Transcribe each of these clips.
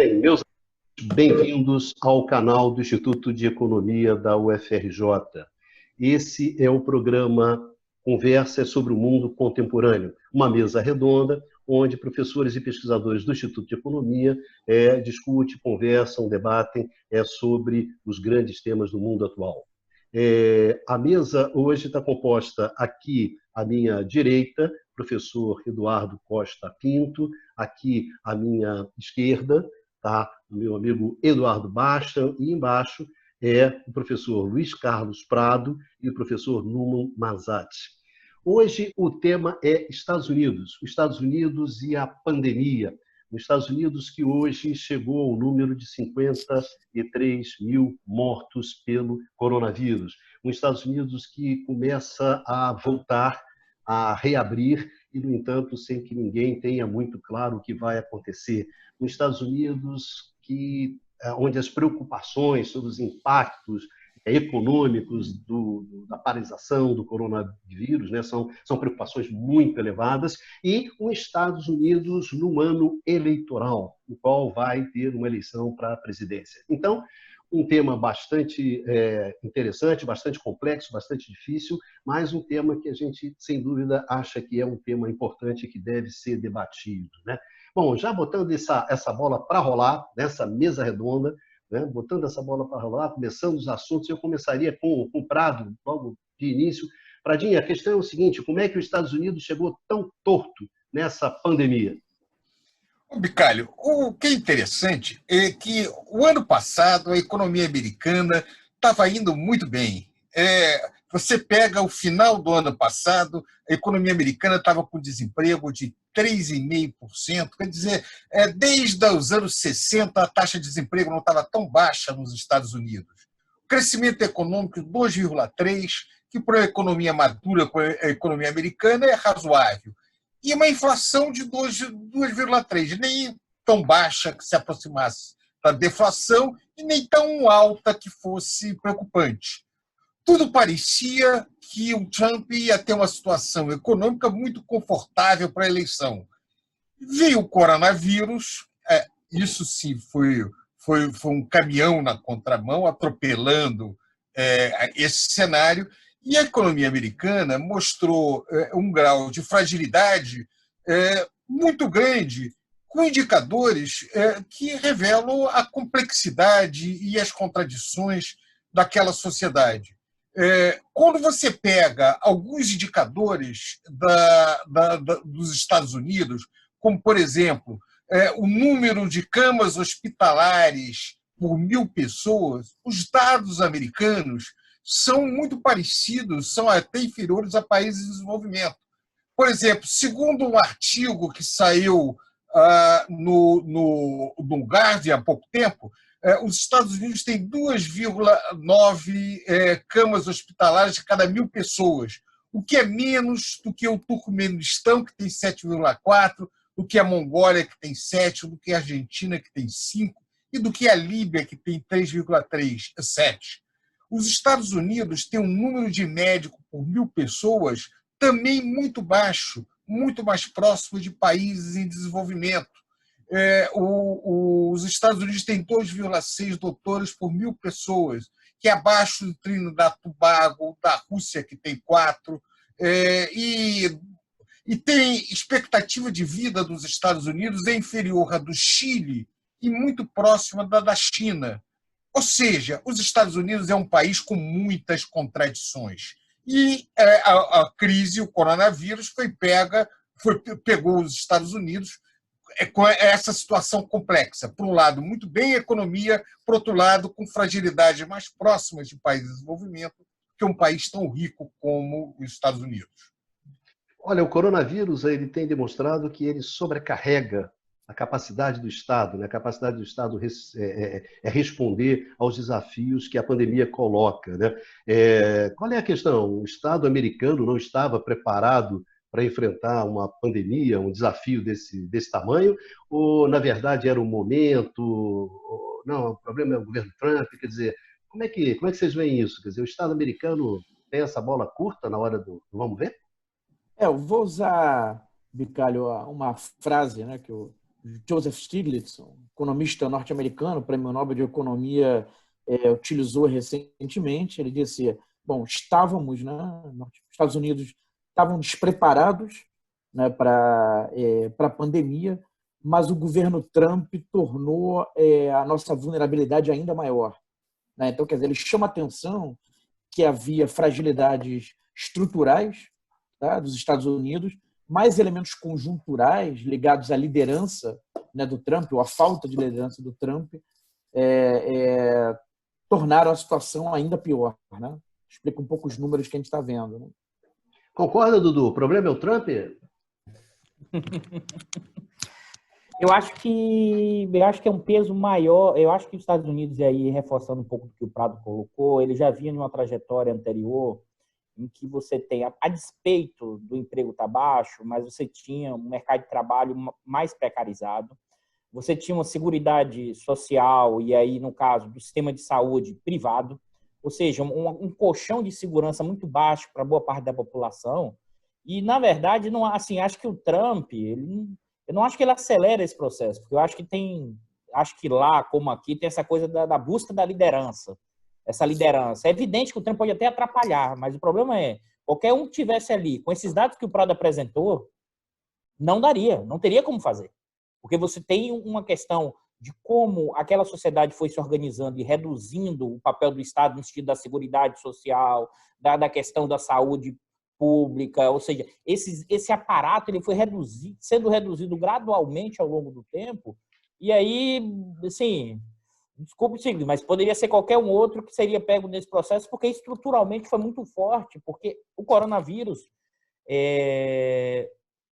Bem, meus amigos, bem-vindos ao canal do Instituto de Economia da UFRJ. Esse é o programa Conversa sobre o Mundo Contemporâneo, uma mesa redonda onde professores e pesquisadores do Instituto de Economia discutem, conversam, debatem sobre os grandes temas do mundo atual. A mesa hoje está composta aqui à minha direita, professor Eduardo Costa Pinto, aqui à minha esquerda, tá? O meu amigo Eduardo Basta, e embaixo o professor Luiz Carlos Prado e o professor Numan Mazati. Hoje o tema é Estados Unidos, os Estados Unidos e a pandemia. Nos Estados Unidos, que hoje chegou ao número de 53 mil mortos pelo coronavírus. Nos Estados Unidos que começa a voltar a reabrir e, no entanto, sem que ninguém tenha muito claro o que vai acontecer. Nos Estados Unidos, onde as preocupações sobre os impactos econômicos da paralisação do coronavírus, né, são preocupações muito elevadas, e os Estados Unidos no ano eleitoral, no qual vai ter uma eleição para a presidência. Então, um tema bastante interessante, bastante complexo, bastante difícil, mas um tema que a gente, sem dúvida, acha que é um tema importante que deve ser debatido, né? Bom, já botando essa bola para rolar, nessa mesa redonda, né, botando essa bola para rolar, começando os assuntos, eu começaria com o Prado, logo de início. Pradinho, a questão é o seguinte: como é que os Estados Unidos chegou tão torto nessa pandemia? Bicalho, o que é interessante é que o ano passado a economia americana estava indo muito bem. Você pega o final do ano passado, a economia americana estava com desemprego de 3,5%, quer dizer, desde os anos 60 a taxa de desemprego não estava tão baixa nos Estados Unidos. O crescimento econômico de 2,3%, que para a economia madura, para a economia americana, é razoável. E uma inflação de 2,3%, nem tão baixa que se aproximasse da deflação e nem tão alta que fosse preocupante. Tudo parecia que o Trump ia ter uma situação econômica muito confortável para a eleição. Veio o coronavírus, isso sim foi um caminhão na contramão, atropelando esse cenário, e a economia americana mostrou um grau de fragilidade muito grande, com indicadores que revelam a complexidade e as contradições daquela sociedade. Quando você pega alguns indicadores dos Estados Unidos, como, por exemplo, o número de camas hospitalares por 1.000 pessoas, os dados americanos são muito parecidos, são até inferiores a países em desenvolvimento. Por exemplo, segundo um artigo que saiu no Guardian há pouco tempo, os Estados Unidos têm 2,9 camas hospitalares de cada 1.000 pessoas, o que é menos do que o Turcomenistão, que tem 7,4, do que a Mongólia, que tem 7, do que a Argentina, que tem 5, e do que a Líbia, que tem 3,7. Os Estados Unidos têm um número de médicos por 1.000 pessoas também muito baixo, muito mais próximo de países em desenvolvimento. Os Estados Unidos têm 2,6 doutores por 1.000 pessoas, que é abaixo do Trinidad e Tobago, da Rússia, que tem 4, e tem expectativa de vida dos Estados Unidos é inferior à do Chile e muito próxima da China. Ou seja, os Estados Unidos é um país com muitas contradições. E a crise, o coronavírus, pegou os Estados Unidos com essa situação complexa. Por um lado, muito bem a economia, por outro lado, com fragilidades mais próximas de países em desenvolvimento que um país tão rico como os Estados Unidos. Olha, o coronavírus ele tem demonstrado que ele sobrecarrega a capacidade do Estado, né? A capacidade do Estado responder aos desafios que a pandemia coloca, né? Qual é a questão? O Estado americano não estava preparado para enfrentar uma pandemia, um desafio desse tamanho? Ou, na verdade, era o momento? Não, o problema é o governo Trump. Quer dizer, como é que vocês veem isso? Quer dizer, o Estado americano tem essa bola curta na hora vamos ver? Eu vou usar, Bicalho, uma frase, né, que o Joseph Stiglitz, um economista norte-americano, prêmio Nobel de Economia, utilizou recentemente. Ele disse, bom, estávamos, né, os Estados Unidos estavam despreparados, né, para a pandemia, mas o governo Trump tornou a nossa vulnerabilidade ainda maior, né? Então, quer dizer, ele chama atenção que havia fragilidades estruturais, tá, dos Estados Unidos, mais elementos conjunturais ligados à liderança, né, do Trump, ou à falta de liderança do Trump, tornaram a situação ainda pior, né? Explica um pouco os números que a gente está vendo, né? Concorda, Dudu? O problema é o Trump? Eu acho que é um peso maior. Eu acho que os Estados Unidos, e aí reforçando um pouco do que o Prado colocou, ele já vinha numa trajetória anterior em que você tem, a despeito do emprego estar baixo, mas você tinha um mercado de trabalho mais precarizado, você tinha uma seguridade social, e aí, no caso, do sistema de saúde privado, ou seja, um colchão de segurança muito baixo para boa parte da população. E, na verdade, não, assim, acho que o Trump, eu não acho que ele acelera esse processo, porque eu acho que lá, como aqui, tem essa coisa da busca da liderança. Essa liderança. É evidente que o Trump pode até atrapalhar, mas o problema é, qualquer um que estivesse ali, com esses dados que o Prado apresentou, não teria como fazer. Porque você tem uma questão de como aquela sociedade foi se organizando e reduzindo o papel do Estado no sentido da seguridade social, da questão da saúde pública, ou seja, esse aparato ele foi sendo reduzido gradualmente ao longo do tempo, e aí, assim, desculpe, mas poderia ser qualquer um outro que seria pego nesse processo, porque estruturalmente foi muito forte, porque o coronavírus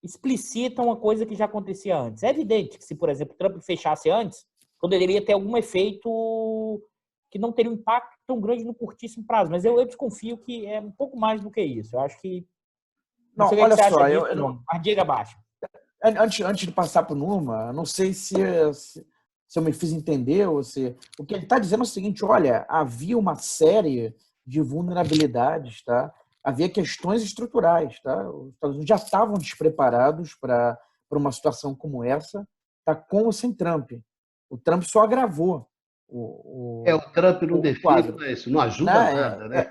explicita uma coisa que já acontecia antes. É evidente que se, por exemplo, Trump fechasse antes, poderia ter algum efeito que não teria um impacto tão grande no curtíssimo prazo, mas eu desconfio que é um pouco mais do que isso. Eu acho que... Não, olha só, mas diga abaixo. Antes de passar para o Numa, não sei se eu me fiz entender, ou se... O que ele está dizendo é o seguinte, olha, havia uma série de vulnerabilidades, tá? Havia questões estruturais, tá? Os Estados Unidos já estavam despreparados para uma situação como essa, tá? Com ou sem Trump. O Trump só agravou o Trump não define isso, não ajuda nada, né?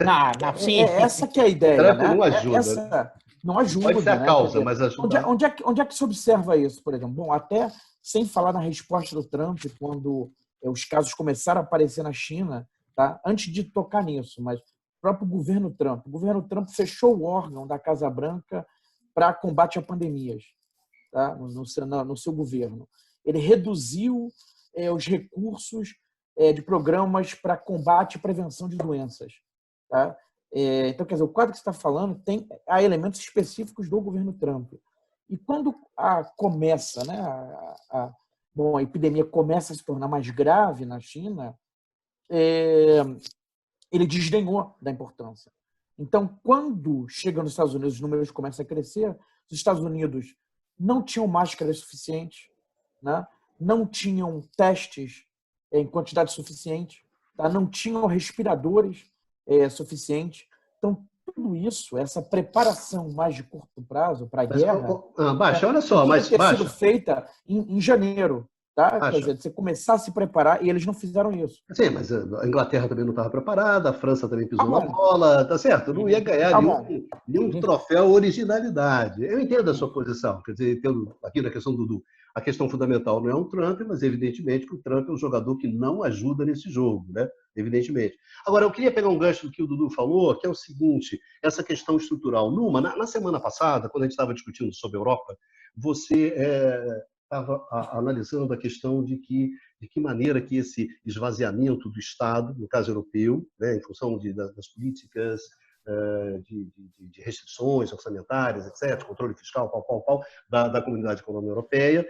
Essa que é a ideia. O Trump né? não ajuda. Não ajuda. Pode ser a causa, né? mas ajuda. Onde é que se observa isso, por exemplo? Bom, até sem falar na resposta do Trump, quando os casos começaram a aparecer na China, tá? Antes de tocar nisso, mas o próprio governo Trump fechou o órgão da Casa Branca para combate a pandemias, tá? no seu governo. Ele reduziu os recursos de programas para combate e prevenção de doenças. Tá? Então, quer dizer, o quadro que você está falando há elementos específicos do governo Trump. E quando começa, né, a epidemia começa a se tornar mais grave na China, ele desdenhou da importância. Então, quando chega nos Estados Unidos, os números começam a crescer, os Estados Unidos não tinham máscaras suficientes, né? Não tinham testes em quantidade suficiente, tá? Não tinham respiradores suficientes. Então, tudo isso, essa preparação mais de curto prazo para a guerra... Baixa, olha só, mas ter sido feita em janeiro. Tá? Quer dizer, você começar a se preparar, e eles não fizeram isso. Sim, mas a Inglaterra também não estava preparada, a França também pisou na bola, tá certo? Não ia ganhar nenhum troféu originalidade. Eu entendo a sua posição, quer dizer, entendo aqui na questão a questão fundamental não é o Trump, mas evidentemente que o Trump é um jogador que não ajuda nesse jogo, né? Evidentemente. Agora, eu queria pegar um gancho do que o Dudu falou, que é o seguinte, essa questão estrutural. Na semana passada, quando a gente estava discutindo sobre a Europa, você estava analisando a questão de que maneira que esse esvaziamento do Estado, no caso europeu, né, em função das políticas de restrições orçamentárias, etc., controle fiscal, da Comunidade Econômica Europeia,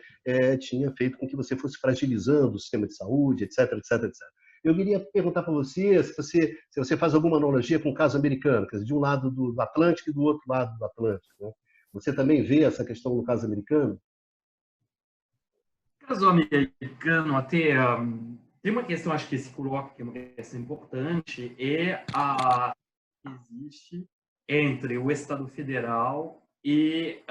tinha feito com que você fosse fragilizando o sistema de saúde, etc., etc., etc. Eu queria perguntar para você se você faz alguma analogia com o caso americano, quer dizer, de um lado do Atlântico e do outro lado do Atlântico. Né? Você também vê essa questão no caso americano? No caso americano, até tem uma questão, acho que se coloca, que é uma questão importante, existe entre o Estado Federal e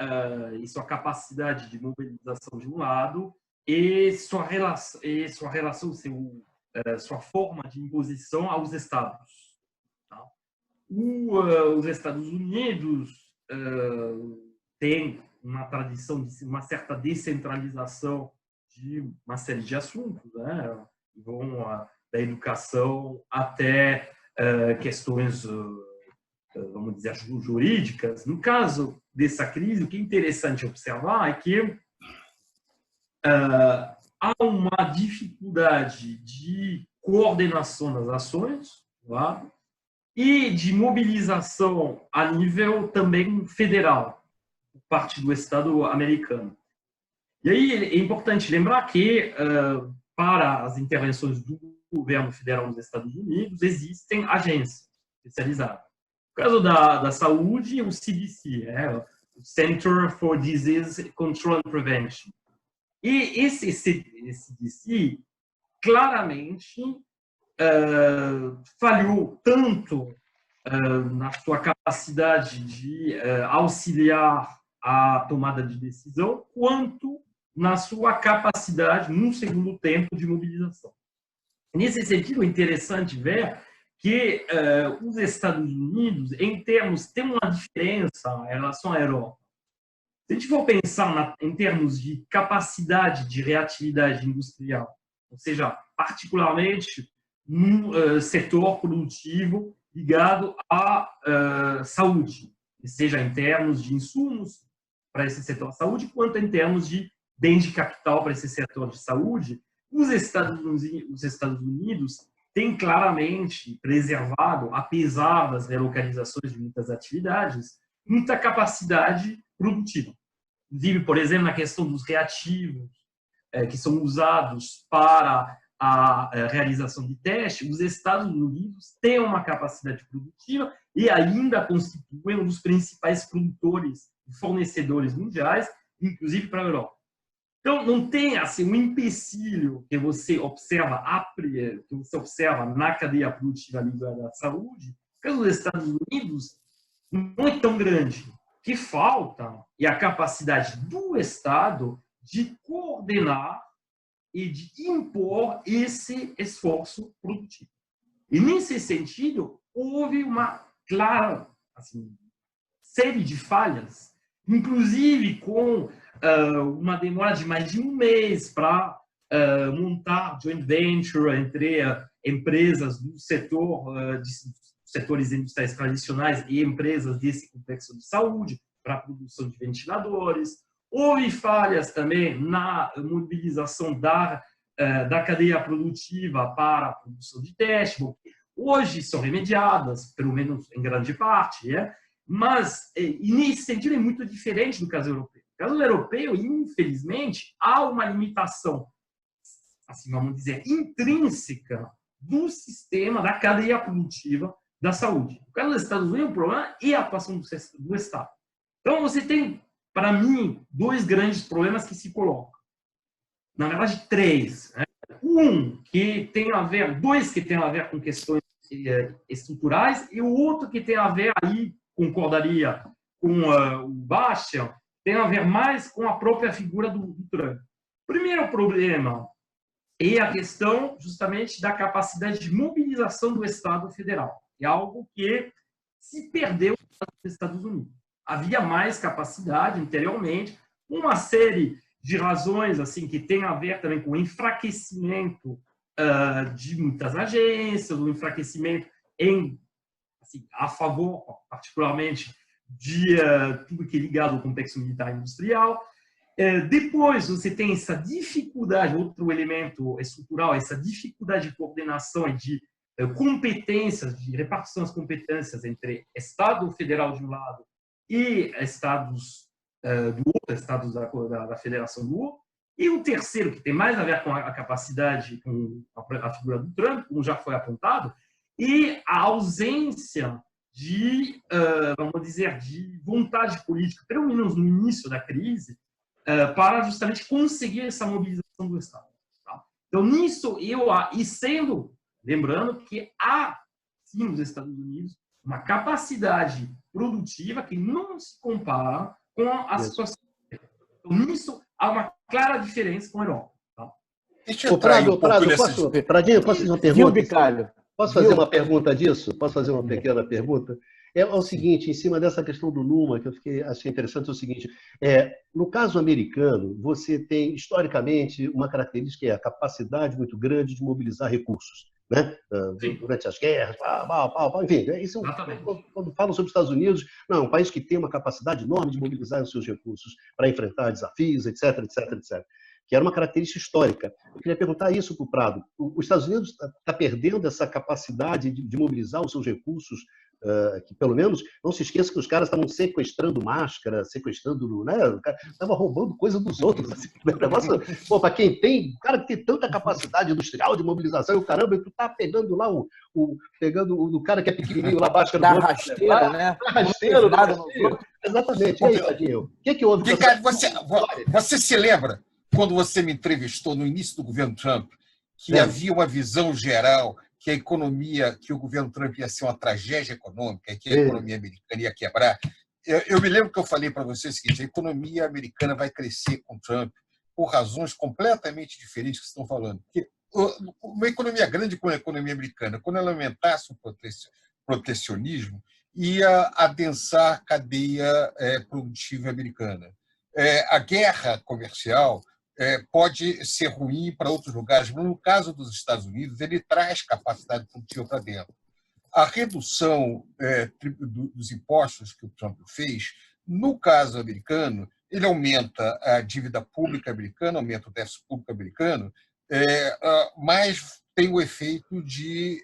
sua capacidade de mobilização de um lado e sua relação, sua forma de imposição aos Estados. Tá? Os Estados Unidos têm uma tradição de uma certa descentralização de uma série de assuntos, né? Vão da educação até questões, vamos dizer, jurídicas. No caso dessa crise, o que é interessante observar é que há uma dificuldade de coordenação das ações, tá? E de mobilização a nível também federal, por parte do Estado americano. E aí é importante lembrar que, para as intervenções do governo federal nos Estados Unidos, existem agências especializadas. No caso da saúde, o CDC, o Center for Disease Control and Prevention. E esse CDC claramente falhou tanto na sua capacidade de auxiliar a tomada de decisão, quanto na sua capacidade, num segundo tempo, de mobilização. Nesse sentido, é interessante ver que os Estados Unidos, em termos, tem uma diferença em relação à Europa. Se a gente for pensar em termos de capacidade de reatividade industrial, ou seja, particularmente no setor produtivo ligado à saúde, seja em termos de insumos para esse setor de saúde, quanto em termos de bens de capital para esse setor de saúde, os Estados Unidos têm claramente preservado, apesar das relocalizações de muitas atividades, muita capacidade produtiva. Inclusive, por exemplo, na questão dos reativos que são usados para a realização de testes, os Estados Unidos têm uma capacidade produtiva e ainda constituem um dos principais produtores e fornecedores mundiais, inclusive para a Europa. Então, não tem assim, um empecilho que você observa na cadeia produtiva ligada à saúde, porque os Estados Unidos não é tão grande. O que falta é a capacidade do Estado de coordenar e de impor esse esforço produtivo. E, nesse sentido, houve uma clara série de falhas, inclusive com uma demora de mais de um mês para montar joint venture entre empresas do setor, setores industriais tradicionais e empresas desse complexo de saúde para a produção de ventiladores. Houve falhas também na mobilização da cadeia produtiva para a produção de testes. Hoje são remediadas, pelo menos em grande parte, mas, e nesse sentido, é muito diferente do caso europeu. No caso europeu, infelizmente, há uma limitação, assim, vamos dizer, intrínseca do sistema, da cadeia produtiva da saúde. No caso dos Estados Unidos, o problema é a atuação do Estado. Então, você tem, para mim, dois grandes problemas que se colocam. Na verdade, três. Dois que tem a ver com questões estruturais e o outro que tem a ver, aí concordaria com o Bastian, tem a ver mais com a própria figura do Trump. O primeiro problema é a questão justamente da capacidade de mobilização do Estado federal. É algo que se perdeu nos Estados Unidos. Havia mais capacidade anteriormente, uma série de razões assim que tem a ver também com o enfraquecimento de muitas agências, o enfraquecimento a favor, particularmente, de tudo que é ligado ao complexo militar industrial. Depois, você tem essa dificuldade, outro elemento estrutural, essa dificuldade de coordenação e de competências, de repartição das competências entre Estado federal de um lado e estados do outro, estados da federação do outro. E o terceiro, que tem mais a ver com a capacidade, com a figura do Trump, como já foi apontado, e a ausência de, vamos dizer, de vontade política, pelo menos no início da crise, para justamente conseguir essa mobilização do Estado. Tá? Então, nisso, lembrando que há, sim, nos Estados Unidos, uma capacidade produtiva que não se compara com a situação. Então, nisso, há uma clara diferença com a Europa. Deixa eu entrar um pouco nesse... Pradinho, posso fazer uma pergunta? Viu, Bicalho? Posso fazer uma pergunta disso? Posso fazer uma pequena pergunta? É o seguinte, em cima dessa questão do Numa, que achei interessante, é o seguinte, no caso americano, você tem, historicamente, uma característica, que é a capacidade muito grande de mobilizar recursos, né? Durante as guerras, enfim, isso, quando falam sobre os Estados Unidos, não, é um país que tem uma capacidade enorme de mobilizar os seus recursos para enfrentar desafios, etc, etc, etc. Que era uma característica histórica. Eu queria perguntar isso para o Prado. Os Estados Unidos está perdendo essa capacidade de mobilizar os seus recursos, que pelo menos, não se esqueça que os caras estavam sequestrando máscara, sequestrando, né? Estava roubando coisa dos outros. Assim, negócio, para quem tem, o cara que tem tanta capacidade industrial de mobilização, e o caramba, tu tá pegando lá pegando o cara que é pequenininho lá abaixo. Da rasteira, né? Rasteiro, exatamente. E aí, Tadinho? O que houve? Ricardo, você se lembra, quando você me entrevistou no início do governo Trump, que havia uma visão geral que a economia, que o governo Trump ia ser uma tragédia econômica, que a economia americana ia quebrar? Eu me lembro que eu falei para você o seguinte: a economia americana vai crescer com Trump por razões completamente diferentes que estão falando. Porque uma economia grande como a economia americana, quando ela aumentasse o protecionismo, ia adensar a cadeia produtiva americana. A guerra comercial pode ser ruim para outros lugares, mas no caso dos Estados Unidos, ele traz capacidade produtiva para dentro. A redução dos impostos que o Trump fez, no caso americano, ele aumenta a dívida pública americana, aumenta o déficit público americano, mas tem o efeito de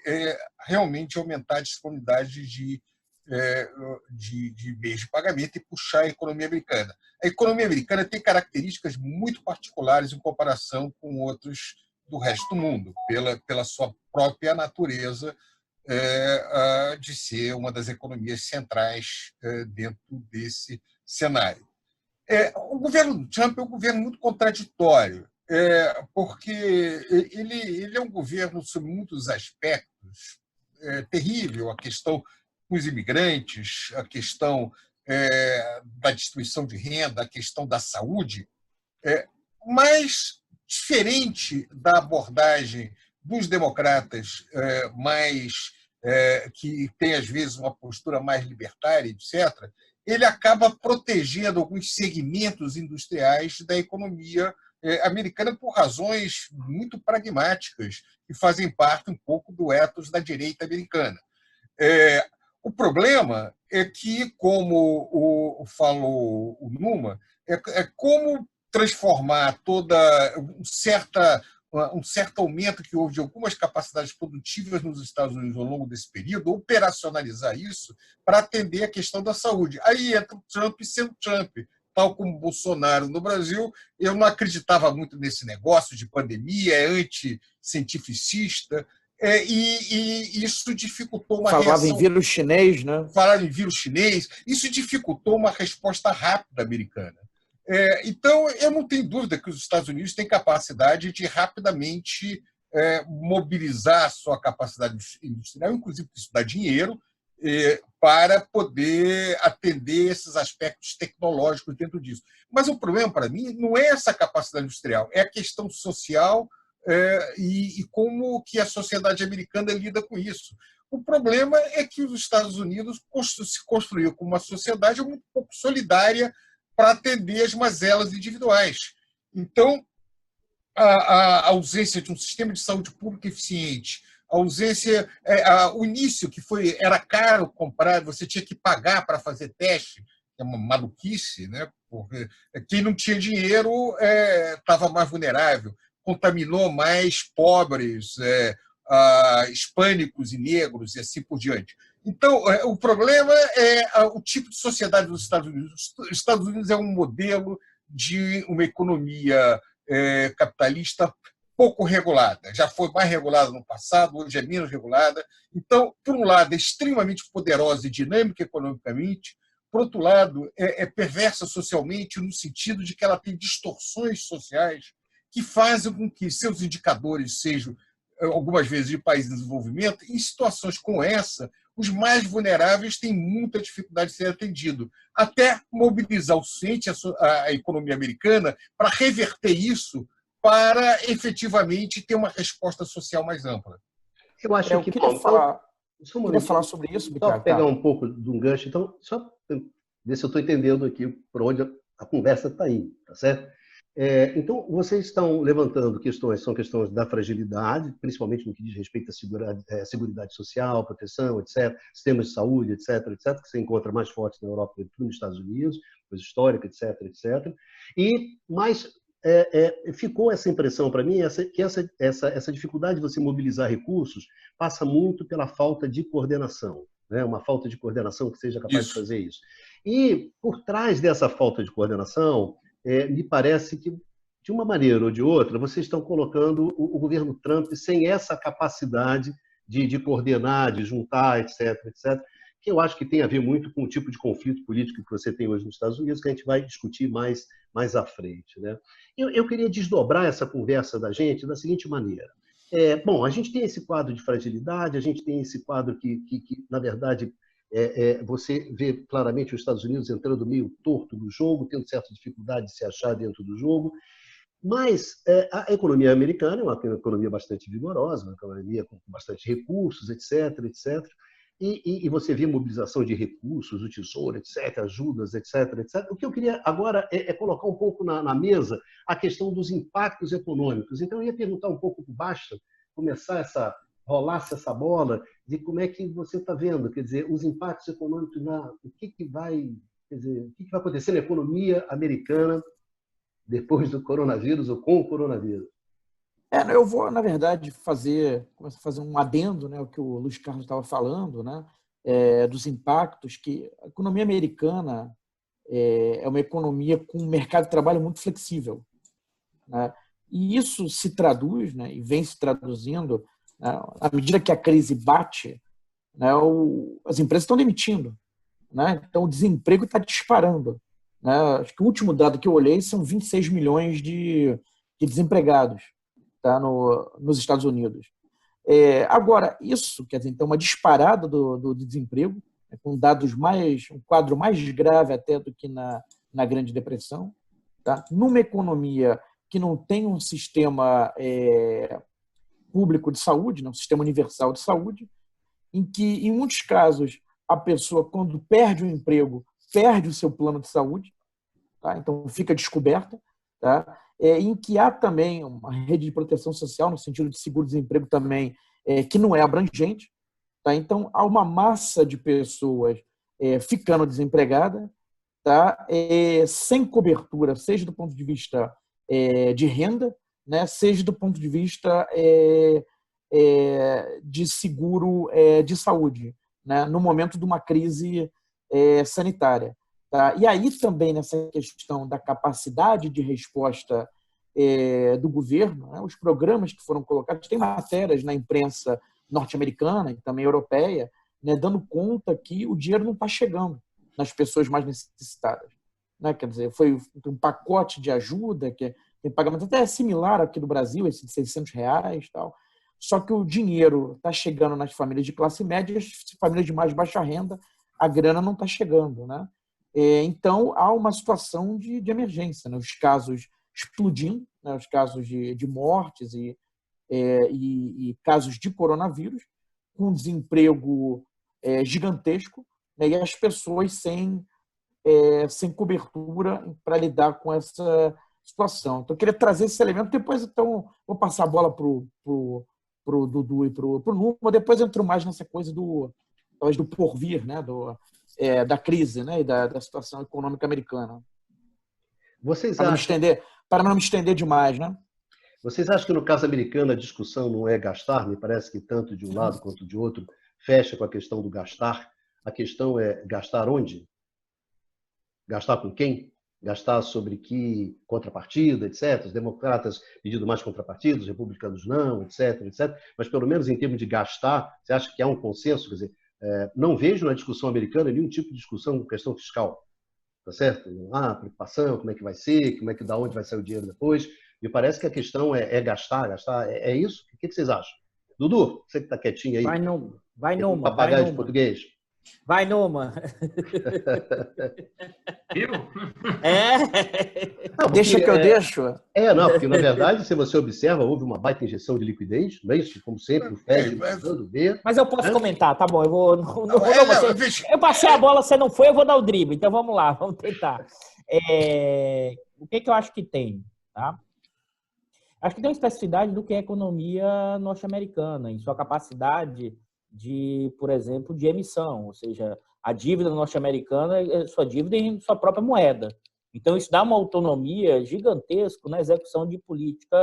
realmente aumentar a disponibilidade de meios de pagamento e puxar a economia americana. A economia americana tem características muito particulares em comparação com outros do resto do mundo, pela sua própria natureza de ser uma das economias centrais dentro desse cenário. O governo Trump é um governo muito contraditório, porque ele é um governo, sob muitos aspectos, terrível. A questão com os imigrantes, a questão da distribuição de renda, a questão da saúde, mas diferente da abordagem dos democratas que tem, às vezes, uma postura mais libertária, etc., ele acaba protegendo alguns segmentos industriais da economia americana por razões muito pragmáticas que fazem parte um pouco do ethos da direita americana. O problema é que, como falou o Numa, como transformar um certo aumento que houve de algumas capacidades produtivas nos Estados Unidos ao longo desse período, operacionalizar isso para atender a questão da saúde. Aí entra o Trump sendo Trump. Tal como Bolsonaro no Brasil, eu não acreditava muito nesse negócio de pandemia, é anticientificista, e isso dificultou uma reação. Falava em vírus chinês, né? Falava em vírus chinês. Isso dificultou uma resposta rápida americana. Então, eu não tenho dúvida que os Estados Unidos têm capacidade de rapidamente mobilizar a sua capacidade industrial, inclusive isso dá dinheiro, para poder atender esses aspectos tecnológicos dentro disso. Mas o problema, para mim, não é essa capacidade industrial, é a questão social e como que a sociedade americana lida com isso. O problema é que os Estados Unidos se construiu como uma sociedade muito pouco solidária para atender as mazelas individuais. Então, a ausência de um sistema de saúde pública eficiente, a ausência, o início que era caro comprar, você tinha que pagar para fazer teste, é uma maluquice, né? Porque quem não tinha dinheiro estava mais vulnerável, contaminou mais pobres, hispânicos e negros e assim por diante. Então, o problema é o tipo de sociedade dos Estados Unidos. Os Estados Unidos é um modelo de uma economia capitalista pouco regulada. Já foi mais regulada no passado, hoje é menos regulada. Então, por um lado, é extremamente poderosa e dinâmica economicamente, por outro lado, é perversa socialmente no sentido de que ela tem distorções sociais que fazem com que seus indicadores sejam, algumas vezes, de país em desenvolvimento. Em situações como essa, os mais vulneráveis têm muita dificuldade de ser atendido, até mobilizar o suficiente a economia americana para reverter isso para efetivamente ter uma resposta social mais ampla. Eu acho que... queria falar sobre isso, só Ricardo. pegar um pouco de um gancho. Então, só ver se eu estou entendendo aqui por onde a conversa está indo, tá certo? Então, vocês estão levantando são questões da fragilidade, principalmente no que diz respeito à seguridade social, proteção, etc., sistemas de saúde, etc., que se encontra mais forte na Europa do que nos Estados Unidos, coisa histórica, etc., etc. Mas ficou essa impressão para mim, que essa dificuldade de você mobilizar recursos passa muito pela falta de coordenação, né? Uma falta de coordenação que seja capaz de fazer isso. E, por trás dessa falta de coordenação, me parece que, de uma maneira ou de outra, vocês estão colocando o governo Trump sem essa capacidade de coordenar, de juntar, etc., que eu acho que tem a ver muito com o tipo de conflito político que você tem hoje nos Estados Unidos, que a gente vai discutir mais à frente, né? Eu queria desdobrar essa conversa da gente da seguinte maneira. Bom, a gente tem esse quadro de fragilidade, a gente tem esse quadro que na verdade, você vê claramente os Estados Unidos entrando meio torto no jogo, tendo certa dificuldade de se achar dentro do jogo, mas a economia americana é uma economia bastante vigorosa, uma economia com bastante recursos, etc., e você vê mobilização de recursos, o Tesouro, etc., ajudas, etc., etc. O que eu queria agora é colocar um pouco na mesa a questão dos impactos econômicos. Então, eu ia perguntar um pouco para o Basta, rolasse essa bola de como é que você está vendo, quer dizer, os impactos econômicos, o que vai acontecer na economia americana depois do coronavírus ou com o coronavírus. Eu vou, na verdade, começar a fazer um adendo, né, o que o Luiz Carlos estava falando, né, dos impactos, que a economia americana é uma economia com um mercado de trabalho muito flexível, né, e isso se traduz, né, e vem se traduzindo, né, à medida que a crise bate, né, as empresas estão demitindo, né, então o desemprego está disparando, né, acho que o último dado que eu olhei são 26 milhões de desempregados, tá, nos Estados Unidos. Agora, isso quer dizer, então, uma disparada do desemprego, né, com dados um quadro mais grave até do que na Grande Depressão, tá? Numa economia que não tem um sistema público de saúde, né, um sistema universal de saúde, em que, em muitos casos, a pessoa, quando perde o emprego, perde o seu plano de saúde, tá? Então fica descoberta, tá? Em que há também uma rede de proteção social, no sentido de seguro-desemprego também, que não é abrangente. Tá? Então, há uma massa de pessoas ficando desempregada, tá? Sem cobertura, seja do ponto de vista de renda, né? Seja do ponto de vista de seguro de saúde, né? No momento de uma crise sanitária. Tá? E aí também nessa questão da capacidade de resposta do governo, né? Os programas que foram colocados, tem matérias na imprensa norte-americana e também europeia, né? Dando conta que o dinheiro não está chegando nas pessoas mais necessitadas. Né? Quer dizer, foi um pacote de ajuda, que tem pagamento até similar aqui do Brasil, esse de R$600, tal. Só que o dinheiro está chegando nas famílias de classe média, as famílias de mais baixa renda, a grana não está chegando, né? Então, há uma situação de emergência, né? Os casos explodindo, né? Os casos de mortes e casos de coronavírus, com desemprego gigantesco, né? E as pessoas sem cobertura para lidar com essa situação. Então, eu queria trazer esse elemento. Depois, então, vou passar a bola para o Dudu e para o Numa. Depois entro mais nessa coisa talvez do porvir, né? Da crise, né, e da situação econômica americana. Para não me estender demais, né? Vocês acham que no caso americano a discussão não é gastar? Me parece que tanto de um lado quanto de outro fecha com a questão do gastar. A questão é gastar onde? Gastar com quem? Gastar sobre que contrapartida, etc. Os democratas pedindo mais contrapartidas, os republicanos não, etc. Mas pelo menos em termos de gastar, você acha que há um consenso? Quer dizer, não vejo na discussão americana nenhum tipo de discussão com questão fiscal, tá certo? Preocupação, como é que vai ser, da onde vai sair o dinheiro depois. Me parece que a questão é gastar. É isso? O que vocês acham? Dudu, você que está quietinho aí. Vai numa. Papagaio de português. Vai, Numa. Eu? Não, Deixa que eu deixo. Não, porque na verdade, se você observa, houve uma baita injeção de liquidez, não é isso? Como sempre, o Fed mandando ver. Mas eu posso comentar, tá bom? Eu vou. Veja, Eu passei a bola, você não foi, eu vou dar o drible. Então vamos lá, vamos tentar. O que eu acho que tem? Tá? Acho que tem uma especificidade do que é a economia norte-americana, em sua capacidade de, por exemplo, de emissão, ou seja, a dívida norte-americana é sua dívida em sua própria moeda. Então, isso dá uma autonomia gigantesca na execução de política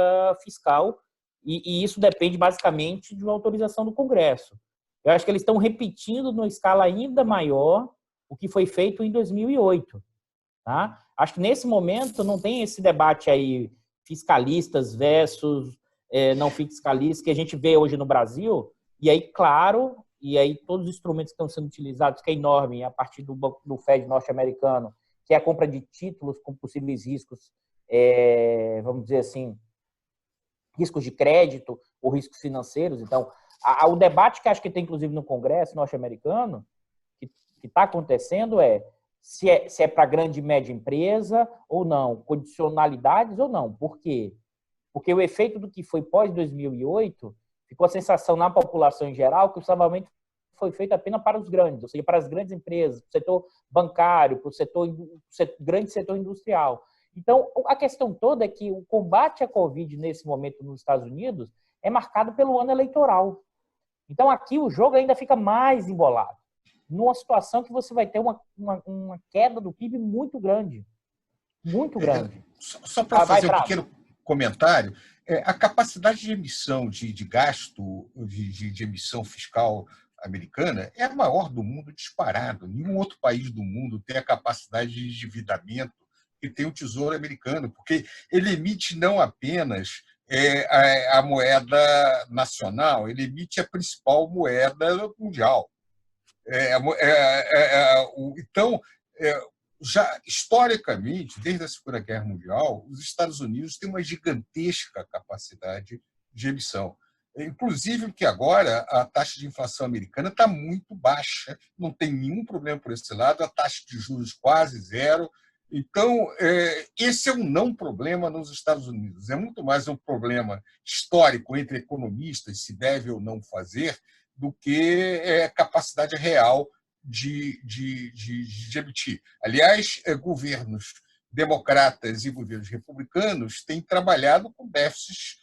fiscal e isso depende basicamente de uma autorização do Congresso. Eu acho que eles estão repetindo numa escala ainda maior o que foi feito em 2008. Tá? Acho que nesse momento não tem esse debate aí fiscalistas versus não fiscalistas que a gente vê hoje no Brasil. E aí, claro, todos os instrumentos que estão sendo utilizados, que é enorme, a partir do Fed norte-americano, que é a compra de títulos com possíveis riscos, vamos dizer assim, riscos de crédito ou riscos financeiros. Então, o debate que acho que tem, inclusive, no Congresso norte-americano, que está acontecendo se é para grande e média empresa ou não, condicionalidades ou não. Por quê? Porque o efeito do que foi pós-2008 ficou a sensação na população em geral que o salvamento foi feito apenas para os grandes, ou seja, para as grandes empresas, para o setor bancário, para o grande setor industrial. Então, a questão toda é que o combate à Covid nesse momento nos Estados Unidos é marcado pelo ano eleitoral. Então, aqui o jogo ainda fica mais embolado, numa situação que você vai ter uma queda do PIB muito grande. Muito grande. Só para fazer um pequeno comentário, a capacidade de emissão de gasto, de emissão fiscal americana é a maior do mundo disparado. Nenhum outro país do mundo tem a capacidade de endividamento que tem o Tesouro Americano, porque ele emite não apenas a moeda nacional, ele emite a principal moeda mundial. Então, já historicamente, desde a Segunda Guerra Mundial, os Estados Unidos têm uma gigantesca capacidade de emissão. Inclusive que agora a taxa de inflação americana está muito baixa, não tem nenhum problema por esse lado, a taxa de juros quase zero. Então, esse é um não problema nos Estados Unidos. É muito mais um problema histórico entre economistas, se deve ou não fazer, do que capacidade real de emitir. Aliás, governos democratas e governos republicanos têm trabalhado com déficits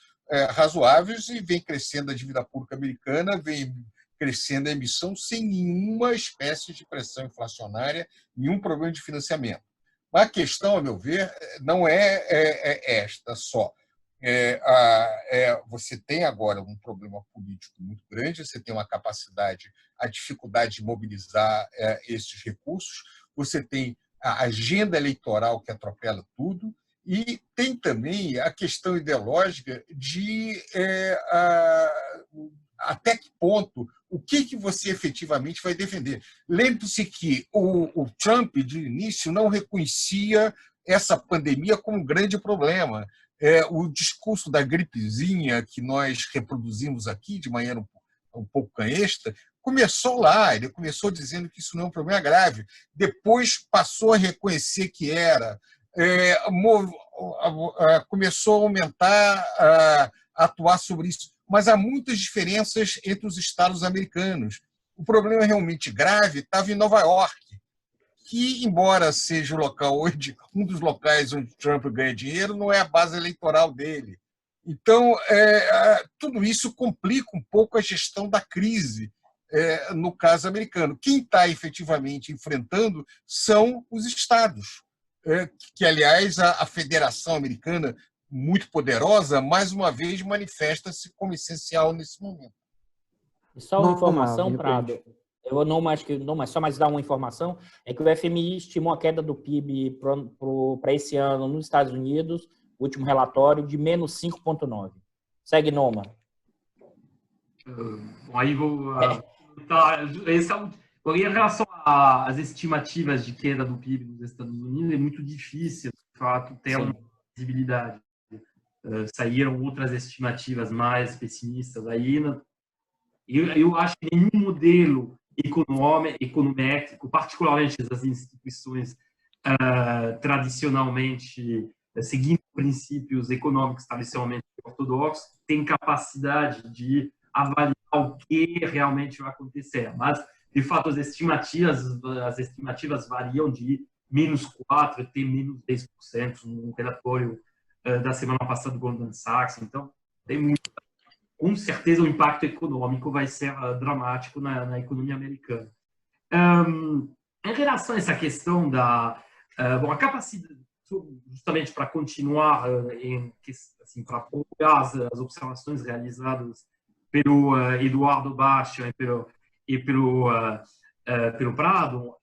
razoáveis e vem crescendo a dívida pública americana, vem crescendo a emissão sem nenhuma espécie de pressão inflacionária, nenhum problema de financiamento. Mas a questão, a meu ver, não é esta só. Você tem agora um problema político muito grande, você tem uma capacidade, a dificuldade de mobilizar esses recursos, você tem a agenda eleitoral que atropela tudo, e tem também a questão ideológica de até que ponto, o que você efetivamente vai defender. Lembre-se que o Trump, de início, não reconhecia essa pandemia como um grande problema. O discurso da gripezinha que nós reproduzimos aqui, de maneira um pouco canhesta, começou lá. Ele começou dizendo que isso não é um problema grave. Depois passou a reconhecer que era. Começou a aumentar, a atuar sobre isso. Mas há muitas diferenças entre os estados americanos. O problema realmente grave estava em Nova York, que, embora seja o local hoje, um dos locais onde Trump ganha dinheiro, não é a base eleitoral dele. Então, tudo isso complica um pouco a gestão da crise no caso americano. Quem está efetivamente enfrentando são os estados, que, aliás, a Federação Americana, muito poderosa, mais uma vez manifesta-se como essencial nesse momento. E só uma informação, Prado. Eu mas só mais dar uma informação, é que o FMI estimou a queda do PIB para esse ano nos Estados Unidos, último relatório, de menos 5,9. Segue, Noma. Aí vou... em relação às estimativas de queda do PIB nos Estados Unidos, é muito difícil, de fato, ter uma visibilidade. Saíram outras estimativas mais pessimistas aí. Eu acho que nenhum modelo econométrico, particularmente as instituições tradicionalmente seguindo princípios econômicos tradicionalmente ortodoxos, têm capacidade de avaliar o que realmente vai acontecer. Mas, de fato, as estimativas variam de -4% até -10% no relatório da semana passada do Goldman Sachs. Então, tem muito, com certeza o impacto econômico vai ser dramático na economia americana. Em relação a essa questão da a capacidade, justamente para continuar assim, para apoiar as observações realizadas pelo Eduardo Baixa e pelo Prado,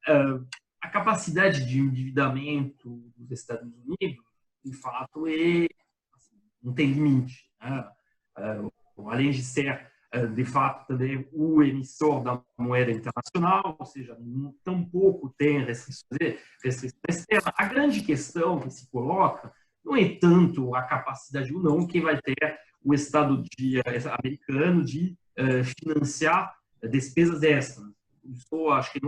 a capacidade de endividamento dos Estados Unidos, de fato, assim, não tem limite, né? Além de ser, de fato, também o emissor da moeda internacional, ou seja, tampouco tem restrições externas. A grande questão que se coloca não é tanto a capacidade ou não que vai ter o Estado americano de financiar despesas extras. Isso acho que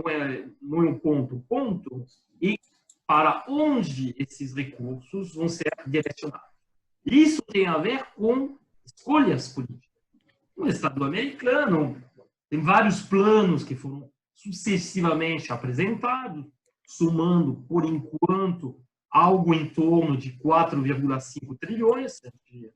não é um ponto. O ponto é para onde esses recursos vão ser direcionados. Isso tem a ver com escolhas políticas. No Estado americano, tem vários planos que foram sucessivamente apresentados, somando, por enquanto, algo em torno de 4,5 trilhões, se a gente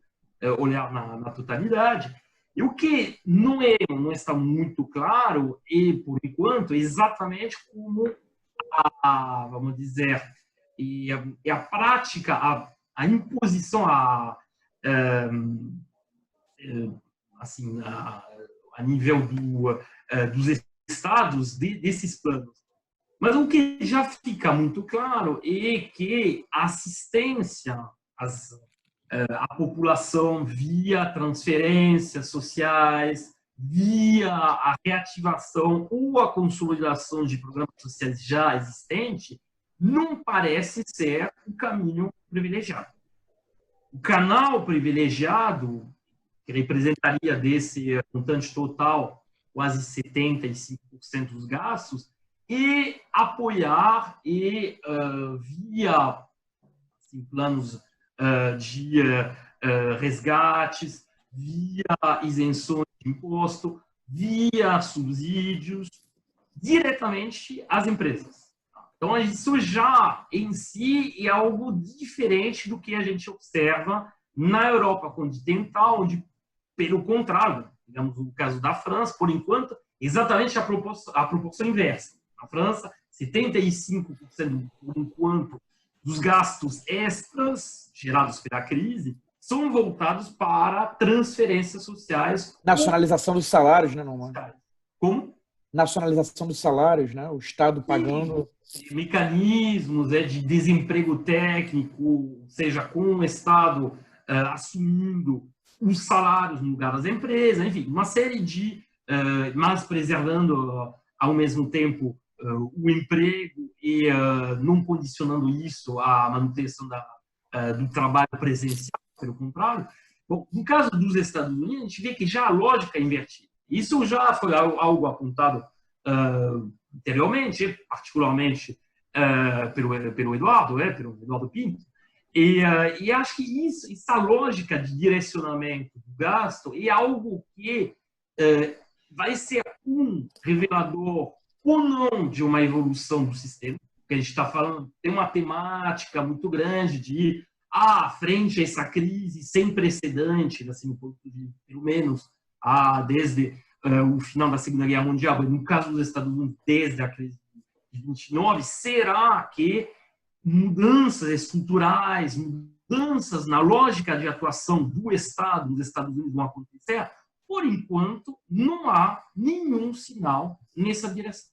olhar na totalidade. E o que não está muito claro, e por enquanto, é exatamente como vamos dizer, a prática, a imposição, assim, a nível dos estados desses planos. Mas o que já fica muito claro é que a assistência à população via transferências sociais, via a reativação ou a consolidação de programas sociais já existentes, não parece ser o caminho privilegiado. O canal privilegiado, que representaria desse montante total quase 75% dos gastos, e apoiar via assim, planos de resgates, via isenções de imposto, via subsídios, diretamente às empresas. Então, isso já em si é algo diferente do que a gente observa na Europa continental, onde, pelo contrário, digamos o caso da França, por enquanto, exatamente a proporção inversa. Na França, 75% por enquanto dos gastos extras gerados pela crise são voltados para transferências sociais. Nacionalização dos salários, né, Norman? Como? Nacionalização dos salários, né? O Estado pagando. Mecanismos de desemprego técnico, seja com o Estado assumindo os salários no lugar das empresas, enfim, uma série de, mas preservando ao mesmo tempo o emprego e não condicionando isso à manutenção do trabalho presencial, pelo contrário. Bom, no caso dos Estados Unidos, a gente vê que já a lógica é invertida. Isso já foi algo apontado anteriormente, particularmente pelo Eduardo Pinto, e acho que essa lógica de direcionamento do gasto é algo que vai ser um revelador ou não de uma evolução do sistema, porque a gente está falando, tem uma temática muito grande de frente a essa crise sem precedente, assim, pelo menos desde o final da Segunda Guerra Mundial, no caso dos Estados Unidos, desde a crise de 29, será que mudanças estruturais, mudanças na lógica de atuação do Estado nos Estados Unidos vão acontecer? Por enquanto, não há nenhum sinal nessa direção.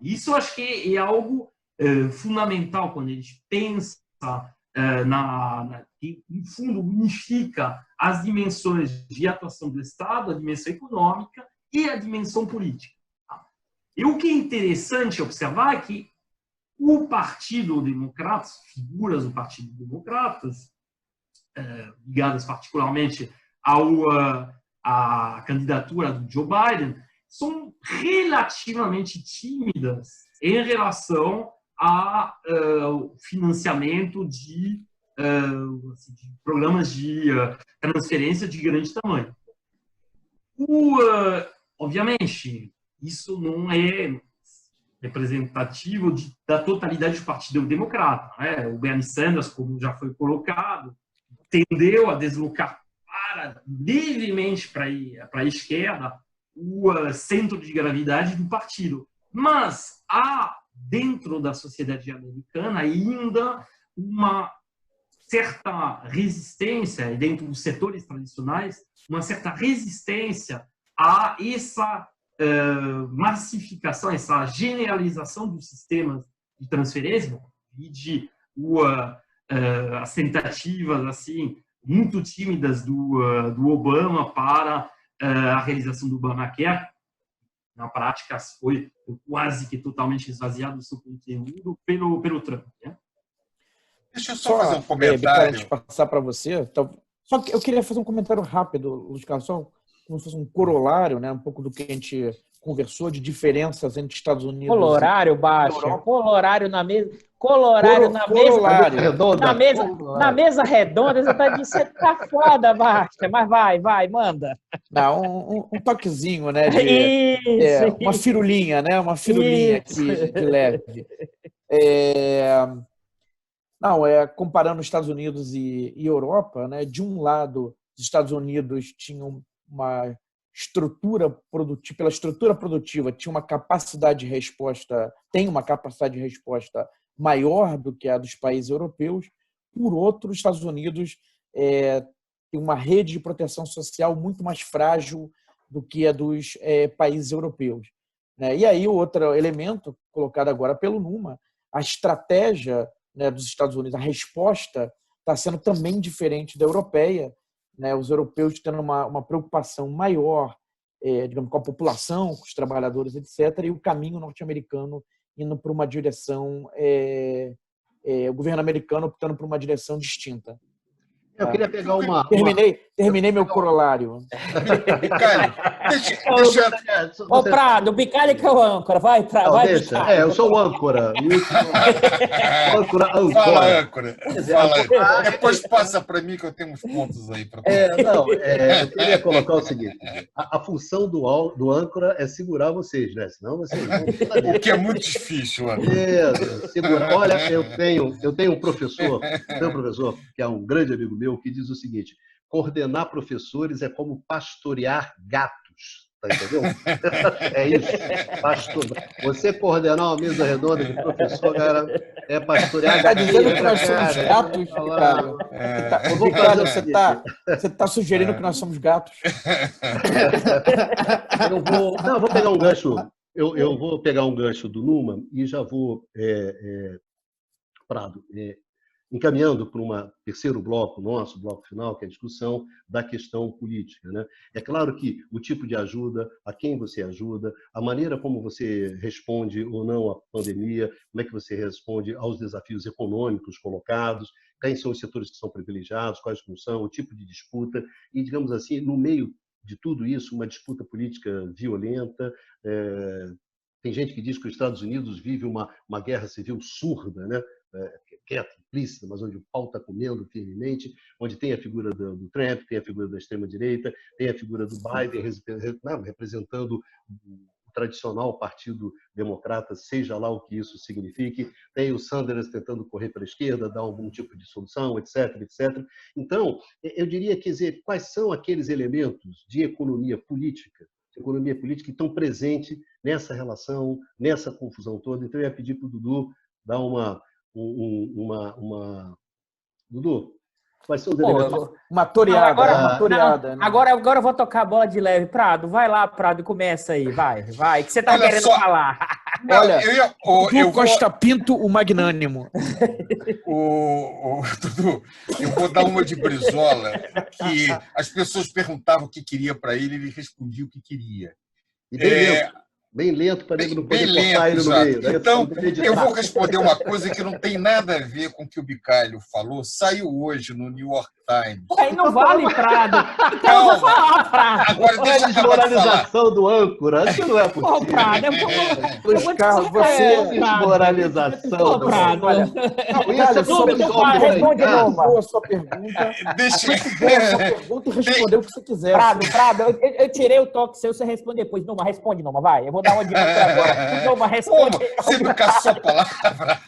Isso acho que é algo fundamental quando a gente pensa que, no fundo, unifica as dimensões de atuação do Estado, a dimensão econômica e a dimensão política. E o que é interessante observar é que o Partido Democrata, figuras do Partido Democratas, ligadas particularmente à candidatura do Joe Biden, são relativamente tímidas em relação ao financiamento de programas de transferência de grande tamanho. Obviamente, isso não é representativo da totalidade do Partido Democrata, né? O Bernie Sanders, como já foi colocado, tendeu a deslocar levemente para a esquerda o centro de gravidade do partido. Mas há, dentro da sociedade americana, ainda uma certa resistência, dentro dos setores tradicionais, uma certa resistência a essa massificação, essa generalização dos sistemas de transferência e de as tentativas assim muito tímidas do Obama para a realização do Obamacare. Na prática, foi quase que totalmente esvaziado do seu conteúdo pelo Trump, né? Deixa eu só fazer um comentário. Antes de passar para você, só que eu queria fazer um comentário rápido, Luiz Carlos, só como se fosse um corolário, né, um pouco do que a gente conversou de diferenças entre Estados Unidos Colorário, Baixa. Colorário na mesa. Colorário na mesa redonda. Você tá foda, Baixa. Mas vai, manda. Não, um toquezinho, né? Isso. Uma firulinha, né? Uma firulinha aqui de leve. Comparando Estados Unidos e Europa, né? De um lado, os Estados Unidos tinham uma estrutura produtiva, pela estrutura produtiva, tinha uma capacidade de resposta, tem uma capacidade de resposta maior do que a dos países europeus. Por outro, os Estados Unidos tem uma rede de proteção social muito mais frágil do que a dos países europeus, né? E aí, o outro elemento, colocado agora pelo Numa, a estratégia, né, dos Estados Unidos, a resposta está sendo também diferente da europeia, né? Os europeus tendo uma preocupação maior, digamos, com a população, com os trabalhadores, etc., e o caminho norte-americano indo para uma direção, o governo americano optando por uma direção distinta. Eu queria pegar uma... Terminei meu corolário. Bicalho, Ô, Prado, o Bicalho que é o âncora. Vai, deixa. Eu sou o âncora. Fala, âncora. Depois passa para mim que eu tenho uns pontos aí. Eu queria colocar o seguinte. A função do âncora é segurar vocês, né? Senão vocês vão... O que é muito difícil, âncora. Segurar. Olha, eu tenho um professor que é um grande amigo meu, que diz o seguinte: coordenar professores é como pastorear gatos. Tá entendendo? É isso. Você coordenar uma mesa redonda de professor, cara, é pastorear gatos. Está dizendo que nós somos gatos, Bicalho? Você está sugerindo que nós somos gatos? Eu vou pegar um gancho. Eu vou pegar um gancho do Numa e já vou, Prado, encaminhando para um terceiro bloco, nosso bloco final, que é a discussão da questão política, né? É claro que o tipo de ajuda, a quem você ajuda, a maneira como você responde ou não à pandemia, como é que você responde aos desafios econômicos colocados, quem são os setores que são privilegiados, quais não são, o tipo de disputa, e, digamos assim, no meio de tudo isso, uma disputa política violenta. Tem gente que diz que os Estados Unidos vive uma guerra civil surda, né? Quieta, implícita, mas onde o pau está comendo firmemente, onde tem a figura do Trump, tem a figura da extrema-direita, tem a figura do Biden representando o tradicional Partido Democrata, seja lá o que isso signifique, tem o Sanders tentando correr para a esquerda, dar algum tipo de solução, etc., etc. Então, eu diria que quais são aqueles elementos de economia política que estão presentes nessa relação, nessa confusão toda. Então, eu ia pedir para o Dudu dar Dudu, quais são os elementos? Uma toreada. Né? Agora eu vou tocar a bola de leve. Prado, vai lá, Prado, e começa aí. Vai, que você está querendo falar. Olha, o Costa Pinto, o magnânimo. Dudu, eu vou dar uma de Brizola, que as pessoas perguntavam o que queria para ele respondia o que queria. E bem lento para ele não poder cortar ele no meio. Né? Então, eu vou responder uma coisa que não tem nada a ver com o que o Bicalho falou. Saiu hoje no New York Times. Aí não vale, Prado. Então eu vou falar, Prado. Agora É a deixa eu acabar de falar. desmoralização do âncora. Isso não é Pô, possível. Prado, eu vou te Carlos, explicar, você- Desmoralização Pô, do Prado. Olha, Não, isso é Carlos, pro só pessoal que tá em responde de casa. novo. boa a sua pergunta. Deixa... Muito boa a sua pergunta e responder o que você quiser. Prado, eu tirei o toque seu, você responde depois. Numa, responde, Numa, vai. Eu vou dar uma de âncora agora. Numa, responde. Como? Você me caçou a palavra.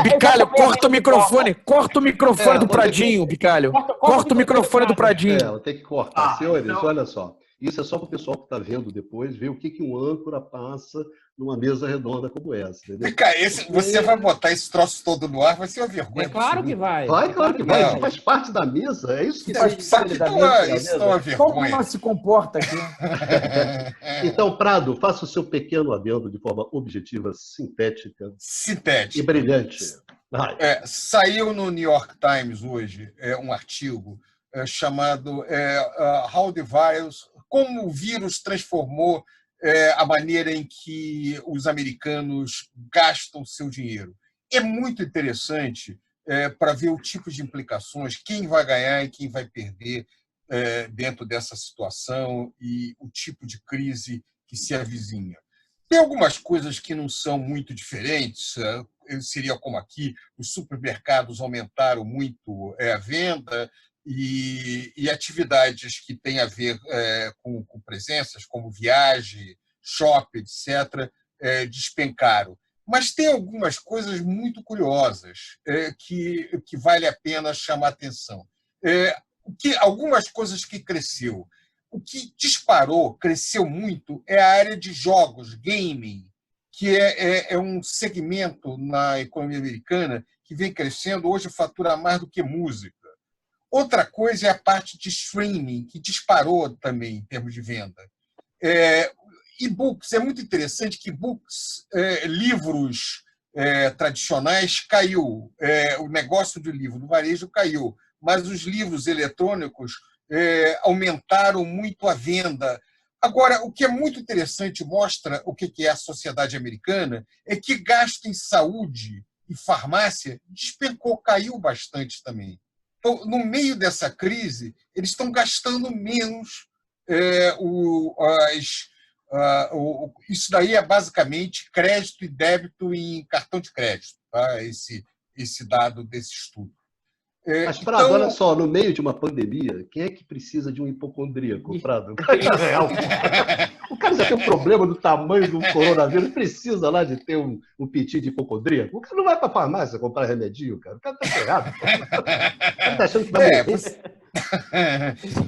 Bicalho, corta o microfone. Corta o microfone do vou ter que- Pradinho, Bicalho. Corta Corta o microfone do Pradinho. Vou ter que cortar. Ah, Senhores, então- olha só. Isso é só para o pessoal que está vendo depois, ver o que um âncora passa numa mesa redonda como essa, entendeu? Vem cá, você vai botar esse troço todo no ar, vai ser uma vergonha. É claro que vai. Vai, claro que vai. Não. Isso faz parte da mesa. É isso que Faz faz Sabe que da isso mesa. é uma Como vergonha. se comporta aqui? Então, Prado, faça o seu pequeno adendo de forma objetiva, sintética e Sintético. brilhante. Vai. Saiu no New York Times hoje um artigo chamado How the Virus, como o vírus transformou a maneira em que os americanos gastam seu dinheiro. É muito interessante para ver o tipo de implicações, quem vai ganhar e quem vai perder dentro dessa situação e o tipo de crise que se avizinha. Tem algumas coisas que não são muito diferentes, seria como aqui, os supermercados aumentaram muito a venda e atividades que têm a ver com presenças, como viagem, shopping, etc., despencaram. Mas tem algumas coisas muito curiosas que vale a pena chamar atenção. Algumas coisas que cresceu. O que disparou, cresceu muito, é a área de jogos, gaming, que é um segmento na economia americana que vem crescendo, hoje fatura mais do que música. Outra coisa é a parte de streaming, que disparou também em termos de venda. E-books, é muito interessante que e-books, livros tradicionais, caiu. O negócio do livro do varejo caiu, mas os livros eletrônicos aumentaram muito a venda. Agora, o que é muito interessante, mostra o que é a sociedade americana, é que gasto em saúde e farmácia despencou, caiu bastante também. Então, no meio dessa crise, eles estão gastando menos. Isso daí é basicamente crédito e débito em cartão de crédito, tá? Esse dado desse estudo. Mas, Prado, olha só, no meio de uma pandemia, quem é que precisa de um hipocondríaco, Prado? O cara é real. O cara já tem um problema do tamanho do coronavírus, precisa lá de ter um piti de hipocondríaco. O cara não vai para a farmácia comprar remedinho, cara. O cara tá ferrado. O cara tá achando que vai morrer.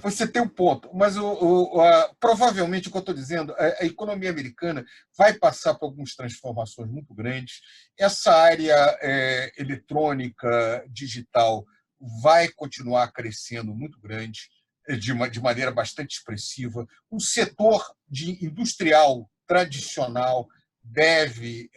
Você tem um ponto, mas provavelmente o que eu estou dizendo, a economia americana vai passar por algumas transformações muito grandes. Essa área eletrônica, digital, vai continuar crescendo muito grande, de maneira bastante expressiva. O setor industrial tradicional deve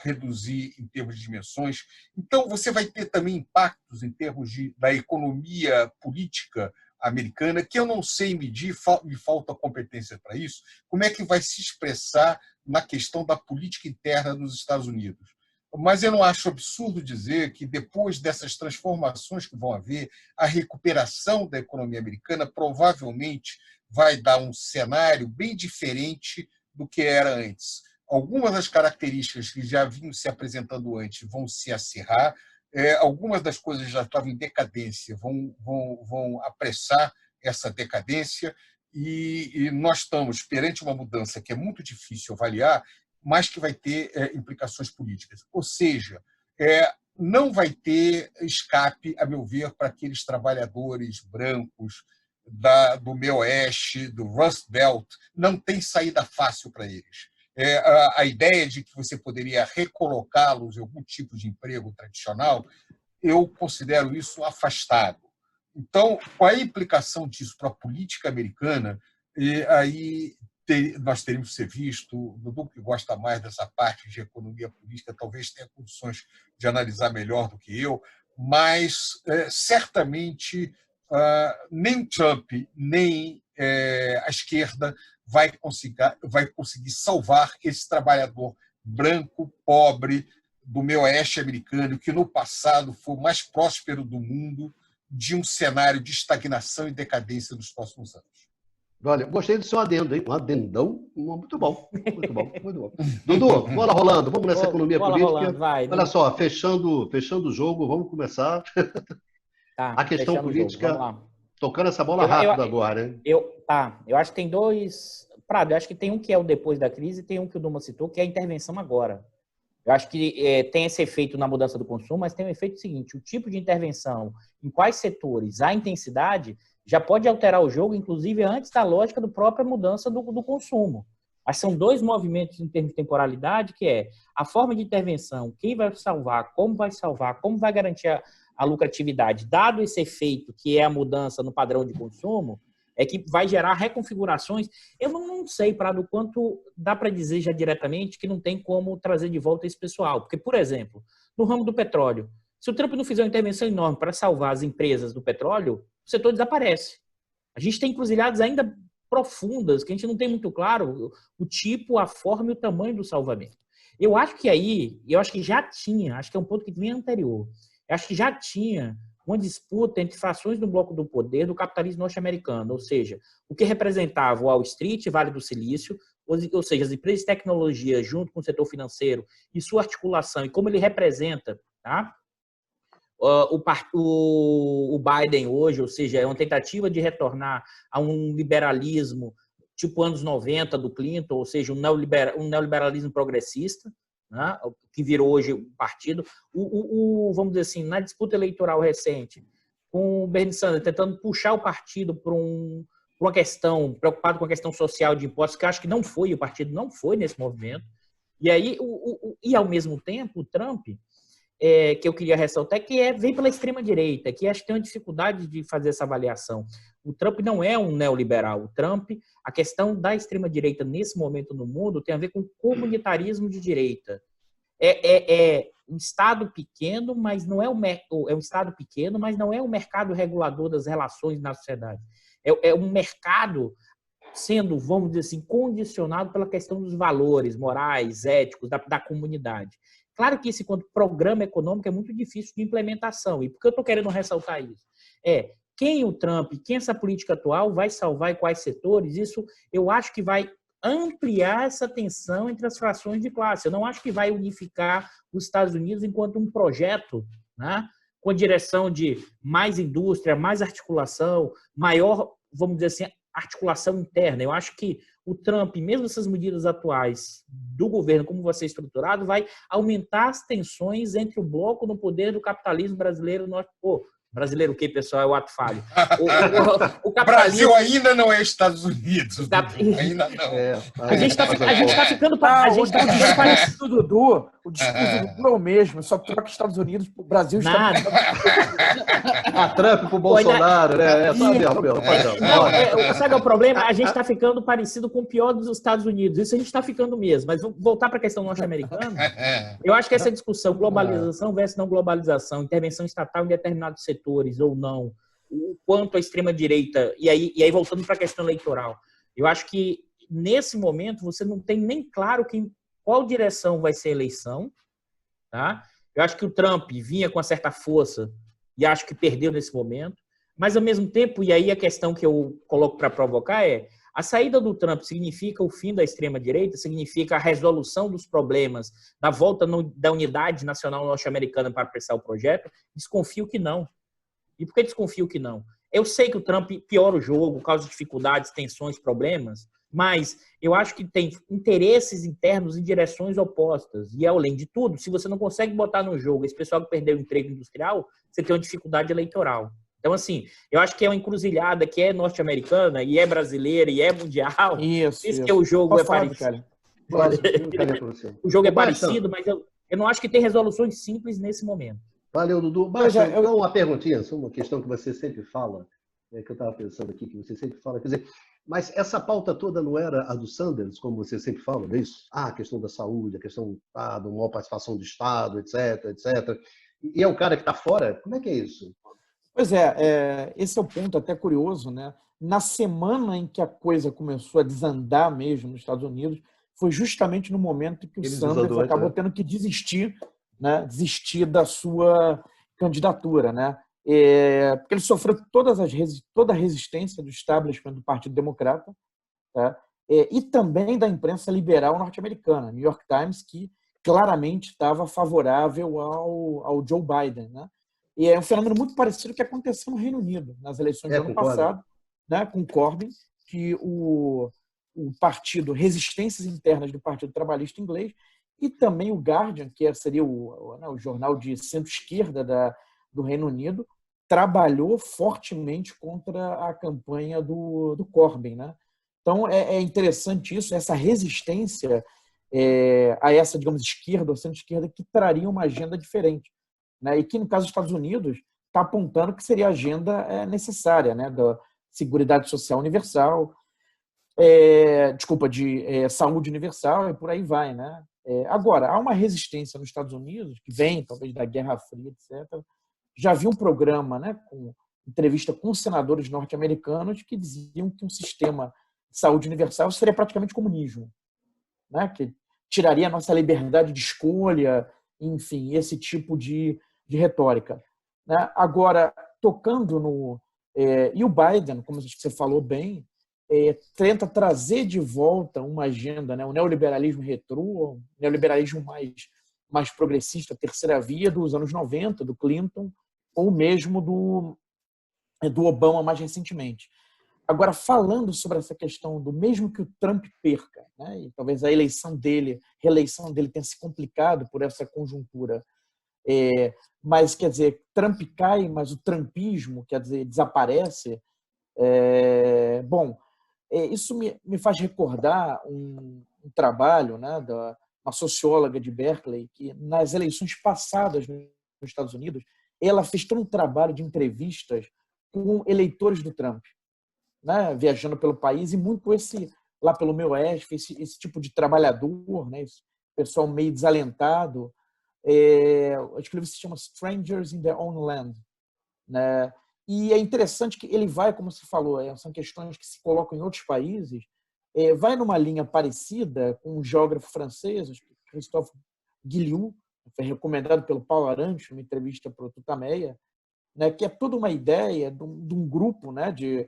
reduzir em termos de dimensões. Então, você vai ter também impactos em termos da economia política americana, que eu não sei medir, me falta competência para isso, como é que vai se expressar na questão da política interna nos Estados Unidos. Mas eu não acho absurdo dizer que, depois dessas transformações que vão haver, a recuperação da economia americana provavelmente vai dar um cenário bem diferente do que era antes. Algumas das características que já vinham se apresentando antes vão se acirrar, algumas das coisas já estavam em decadência, vão apressar essa decadência, e nós estamos perante uma mudança que é muito difícil avaliar, mas que vai ter implicações políticas. Ou seja, não vai ter escape, a meu ver, para aqueles trabalhadores brancos do meio oeste, do Rust Belt, não tem saída fácil para eles. A ideia de que você poderia recolocá-los em algum tipo de emprego tradicional, eu considero isso afastado. Então, qual é a implicação disso para a política americana? E aí nós teríamos que ser visto, o Dudu, que gosta mais dessa parte de economia política, talvez tenha condições de analisar melhor do que eu, mas certamente nem o Trump, nem a esquerda vai conseguir salvar esse trabalhador branco, pobre, do meio oeste americano, que no passado foi o mais próspero do mundo, de um cenário de estagnação e decadência nos próximos anos? Olha, gostei do seu adendo, hein? Um adendão muito bom, muito bom, muito bom. Dudu, bola rolando, vamos nessa economia bola política. rolando, vai. Olha só, fechando o jogo, vamos começar. Tá, A questão fechando o política, jogo, vamos lá. tocando essa bola rápido agora, hein? Eu acho que tem dois... Prado, eu acho que tem um que é o depois da crise e tem um que o Duma citou, que é a intervenção agora. Eu acho que tem esse efeito na mudança do consumo, mas tem o efeito seguinte, o tipo de intervenção, em quais setores, a intensidade, já pode alterar o jogo, inclusive antes da lógica da própria mudança do consumo. Mas são dois movimentos em termos de temporalidade, que é a forma de intervenção, quem vai salvar, como vai garantir a lucratividade, dado esse efeito que é a mudança no padrão de consumo, é que vai gerar reconfigurações. Eu não sei, Prado, o quanto dá para dizer já diretamente que não tem como trazer de volta esse pessoal. Porque, por exemplo, no ramo do petróleo, se o Trump não fizer uma intervenção enorme para salvar as empresas do petróleo, o setor desaparece. A gente tem encruzilhadas ainda profundas, que a gente não tem muito claro o tipo, a forma e o tamanho do salvamento. Eu acho que já tinha, acho que é um ponto que vem anterior, eu acho que já tinha uma disputa entre fações do bloco do poder do capitalismo norte-americano, ou seja, o que representava o Wall Street, Vale do Silício, ou seja, as empresas de tecnologia junto com o setor financeiro e sua articulação e como ele representa, tá? O Biden hoje, ou seja, é uma tentativa de retornar a um liberalismo tipo anos 90 do Clinton, ou seja, um neoliberalismo progressista, né, que virou hoje o partido. Vamos dizer assim, na disputa eleitoral recente, com o Bernie Sanders tentando puxar o partido para uma questão, preocupado com a questão social de impostos, que eu acho que não foi, o partido não foi nesse movimento. E aí, e ao mesmo tempo, o Trump, que eu queria ressaltar, que vem pela extrema-direita, que acho que tem uma dificuldade de fazer essa avaliação. O Trump não é um neoliberal. O Trump, a questão da extrema-direita nesse momento no mundo tem a ver com comunitarismo de direita. É um Estado pequeno, mas não é um Estado pequeno, mas não é um mercado regulador das relações na sociedade. É um mercado sendo, vamos dizer assim, condicionado pela questão dos valores morais, éticos da comunidade. Claro que esse quanto programa econômico é muito difícil de implementação. E por que eu estou querendo ressaltar isso? Quem o Trump, quem essa política atual vai salvar e quais setores, isso eu acho que vai ampliar essa tensão entre as frações de classe. Eu não acho que vai unificar os Estados Unidos enquanto um projeto, né, com a direção de mais indústria, mais articulação, maior, vamos dizer assim, articulação interna. Eu acho que o Trump, mesmo essas medidas atuais do governo, como vai ser estruturado, vai aumentar as tensões entre o bloco no poder do capitalismo brasileiro. Brasileiro o quê, pessoal? É o ato falho. O Brasil ainda não é Estados Unidos. Ainda não. A gente está ficando parecido, Dudu. O discurso do Dudu é o mesmo, só troca Estados Unidos para o Brasil. Nada. A Trump para o Bolsonaro, né? Sabe o problema? A gente está ficando parecido com o pior dos Estados Unidos. Isso a gente está ficando mesmo. Mas vamos voltar para a questão norte-americana. Eu acho que essa discussão, globalização versus não globalização, intervenção estatal em determinados setores ou não, o quanto a extrema-direita... E aí voltando para a questão eleitoral, eu acho que nesse momento você não tem nem claro qual direção vai ser a eleição. Tá? Eu acho que o Trump vinha com uma certa força e acho que perdeu nesse momento. Mas, ao mesmo tempo, e aí a questão que eu coloco para provocar a saída do Trump significa o fim da extrema-direita, significa a resolução dos problemas, da volta da unidade nacional norte-americana para apressar o projeto? Desconfio que não. E por que desconfio que não? Eu sei que o Trump piora o jogo, causa dificuldades, tensões, problemas, mas eu acho que tem interesses internos em direções opostas. E, além de tudo, se você não consegue botar no jogo esse pessoal que perdeu o emprego industrial, você tem uma dificuldade eleitoral. Então, assim, eu acho que é uma encruzilhada que é norte-americana, e é brasileira, e é mundial. Isso. Que o jogo parecido. O jogo é parecido, mas eu não acho que tem resoluções simples nesse momento. Valeu, Dudu. Então, uma perguntinha, uma questão que você sempre fala, que eu estava pensando aqui, que você sempre fala, quer dizer, mas essa pauta toda não era a do Sanders, como você sempre fala, não é isso? A questão da saúde, a questão da maior participação do Estado, etc, etc. E é o cara que está fora? Como é que é isso? Pois esse é o ponto até curioso, né? Na semana em que a coisa começou a desandar mesmo nos Estados Unidos, foi justamente no momento que o Sanders acabou tendo que desistir, né? Desistir da sua candidatura, né? porque ele sofreu toda a resistência do establishment do Partido Democrata, tá? E também da imprensa liberal norte-americana, New York Times, que claramente estava favorável ao Joe Biden, né? E é um fenômeno muito parecido que aconteceu no Reino Unido, nas eleições do ano passado, né, com Corbyn, que o partido, resistências internas do Partido Trabalhista Inglês, e também o Guardian, que seria o jornal de centro-esquerda do Reino Unido, trabalhou fortemente contra a campanha do Corbyn, né? Então, é interessante isso, essa resistência a essa, digamos, esquerda ou centro-esquerda, que traria uma agenda diferente, né? E que, no caso dos Estados Unidos, está apontando que seria a agenda necessária, né? Da Seguridade Social Universal, de saúde universal e por aí vai, né? Agora, há uma resistência nos Estados Unidos, que vem, talvez, da Guerra Fria, etc. Já vi um programa, né, com entrevista com senadores norte-americanos que diziam que um sistema de saúde universal seria praticamente comunismo, né, que tiraria a nossa liberdade de escolha, enfim, esse tipo de retórica, né? Agora, tocando no... e o Biden, como você falou bem, tenta trazer de volta uma agenda, né, o neoliberalismo retrô, o neoliberalismo mais progressista, terceira via dos anos 90, do Clinton, ou mesmo do Obama mais recentemente. Agora, falando sobre essa questão do mesmo que o Trump perca, né, e talvez a reeleição dele tenha se complicado por essa conjuntura, mas, quer dizer, Trump cai, mas o trumpismo, quer dizer, desaparece. Isso me faz recordar um trabalho, né, uma socióloga de Berkeley, que nas eleições passadas nos Estados Unidos, ela fez todo um trabalho de entrevistas com eleitores do Trump, né, viajando pelo país, e muito lá pelo meu oeste, esse tipo de trabalhador, né, esse pessoal meio desalentado, acho que ele se chama Strangers in Their Own Land, né? E é interessante que ele vai, como você falou, são questões que se colocam em outros países, vai numa linha parecida com um geógrafo francês, Christophe Guilloux, foi recomendado pelo Paulo Arantes, numa entrevista para o Tutameia, né, que é toda uma ideia de um grupo, né, de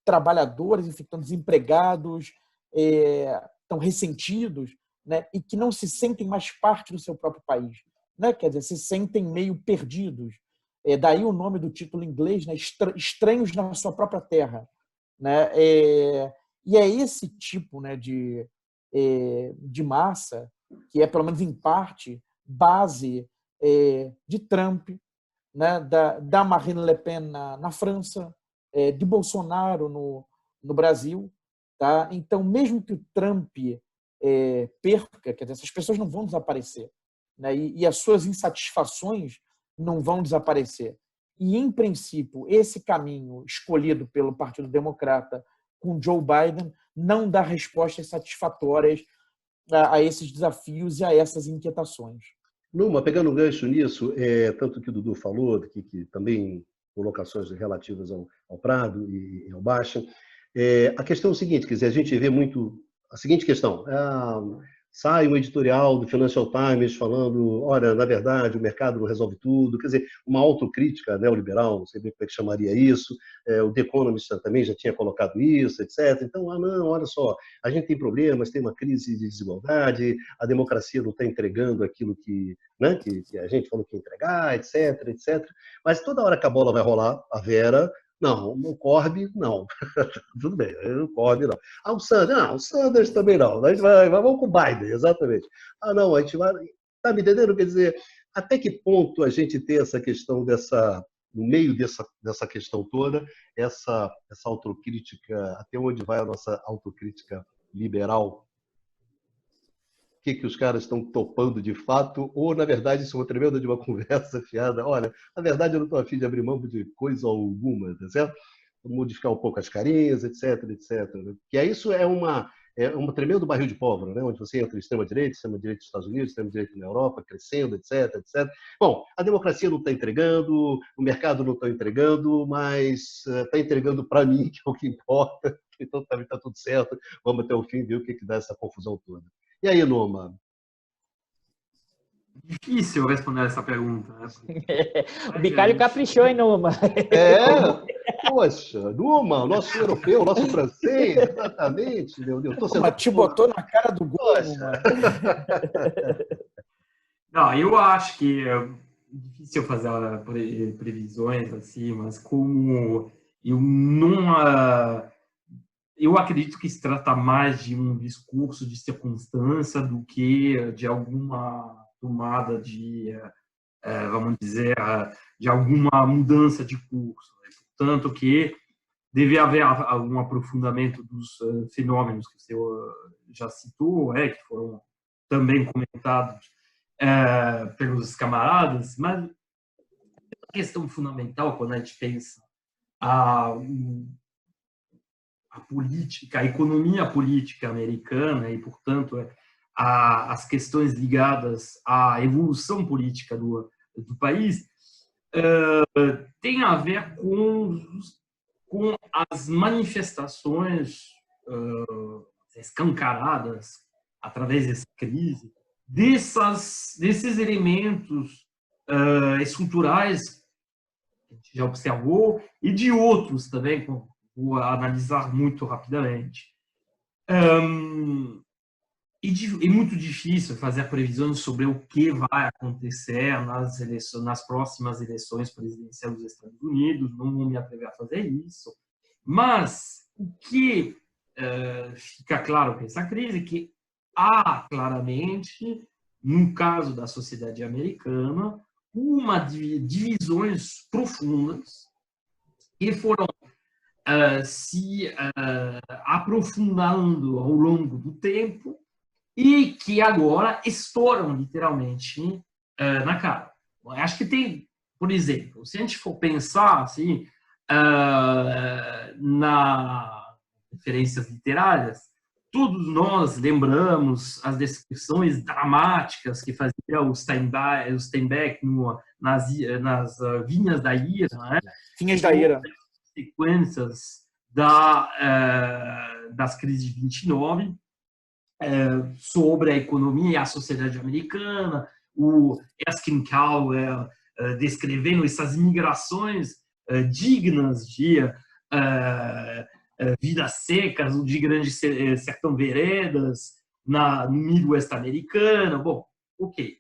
trabalhadores, enfim, estão desempregados, estão ressentidos, né, e que não se sentem mais parte do seu próprio país, né? Quer dizer, se sentem meio perdidos. Daí o nome do título em inglês, né, Estranhos na Sua Própria Terra, né? E é esse tipo, né, de massa que é, pelo menos em parte, base de Trump, né, da Marine Le Pen na França, de Bolsonaro no Brasil, tá? Então, mesmo que o Trump perca, quer dizer, essas pessoas não vão desaparecer, né? E as suas insatisfações não vão desaparecer. E, em princípio, esse caminho escolhido pelo Partido Democrata com Joe Biden não dá respostas satisfatórias a esses desafios e a essas inquietações. Numa, pegando um gancho nisso, tanto que o Dudu falou, que também colocações relativas ao Prado e ao Baixa, a questão é o seguinte, quer dizer, a gente vê muito a seguinte questão, sai um editorial do Financial Times falando, olha, na verdade, o mercado resolve tudo, quer dizer, uma autocrítica neoliberal, não sei bem como é que chamaria isso, o The Economist também já tinha colocado isso, etc. Então, não, olha só, a gente tem problemas, tem uma crise de desigualdade, a democracia não está entregando aquilo que a gente falou que ia entregar, etc, etc. Mas toda hora que a bola vai rolar, a Vera... Não, o Corbyn, não. Tudo bem, o Corbyn não. O Sanders, não, o Sanders também não. A gente vamos com o Biden, exatamente. Não, a gente vai... Está me entendendo? Quer dizer, até que ponto a gente tem essa questão no meio dessa questão toda, essa autocrítica, até onde vai a nossa autocrítica liberal? O que os caras estão topando de fato, ou, na verdade, isso é uma tremenda de uma conversa fiada. Olha, na verdade, eu não estou a fim de abrir mão de coisa alguma, tá certo? Vou modificar um pouco as carinhas, etc, etc. Né? Que isso é um tremendo barril de pólvora, né? Onde você entra extrema-direita dos Estados Unidos, extrema-direita na Europa, crescendo, etc, etc. Bom, a democracia não está entregando, o mercado não está entregando, mas está entregando para mim, que é o que importa. Então, também está tudo certo. Vamos até o fim ver o que dá essa confusão toda. E aí, Noma? Difícil responder essa pergunta. Né? O Bicalho caprichou em uma. Poxa, Numa, o nosso europeu, o nosso francês, exatamente, meu Deus. Mas te botou na cara do gol, Numa. Não, eu acho que é difícil fazer previsões assim, mas como eu não... Eu acredito que se trata mais de um discurso de circunstância do que de alguma tomada de, vamos dizer, de alguma mudança de curso. Portanto, que deve haver algum aprofundamento dos fenômenos que você já citou, que foram também comentados pelos camaradas, mas a questão fundamental quando a gente pensa a política, a economia política americana e, portanto, as questões ligadas à evolução política do país, tem a ver com as manifestações escancaradas através dessa crise, desses elementos estruturais que a gente já observou e de outros também, vou analisar muito rapidamente. É muito difícil fazer previsões sobre o que vai acontecer nas próximas eleições presidenciais dos Estados Unidos, não vou me atrever a fazer isso, mas o que fica claro com essa crise é que há claramente, no caso da sociedade americana, divisões profundas que foram se aprofundando ao longo do tempo e que agora estouram literalmente na cara. Eu acho que tem, por exemplo, se a gente for pensar assim, nas referências literárias, todos nós lembramos as descrições dramáticas que fazia o Steinbeck nas Vinhas da Ira, né? Vinhas da Ira. Sequências das crises de 29, sobre a economia e a sociedade americana, o Erskine Cowell descrevendo essas migrações dignas de vidas secas, de grandes sertão veredas no Midwest americano. Bom, ok.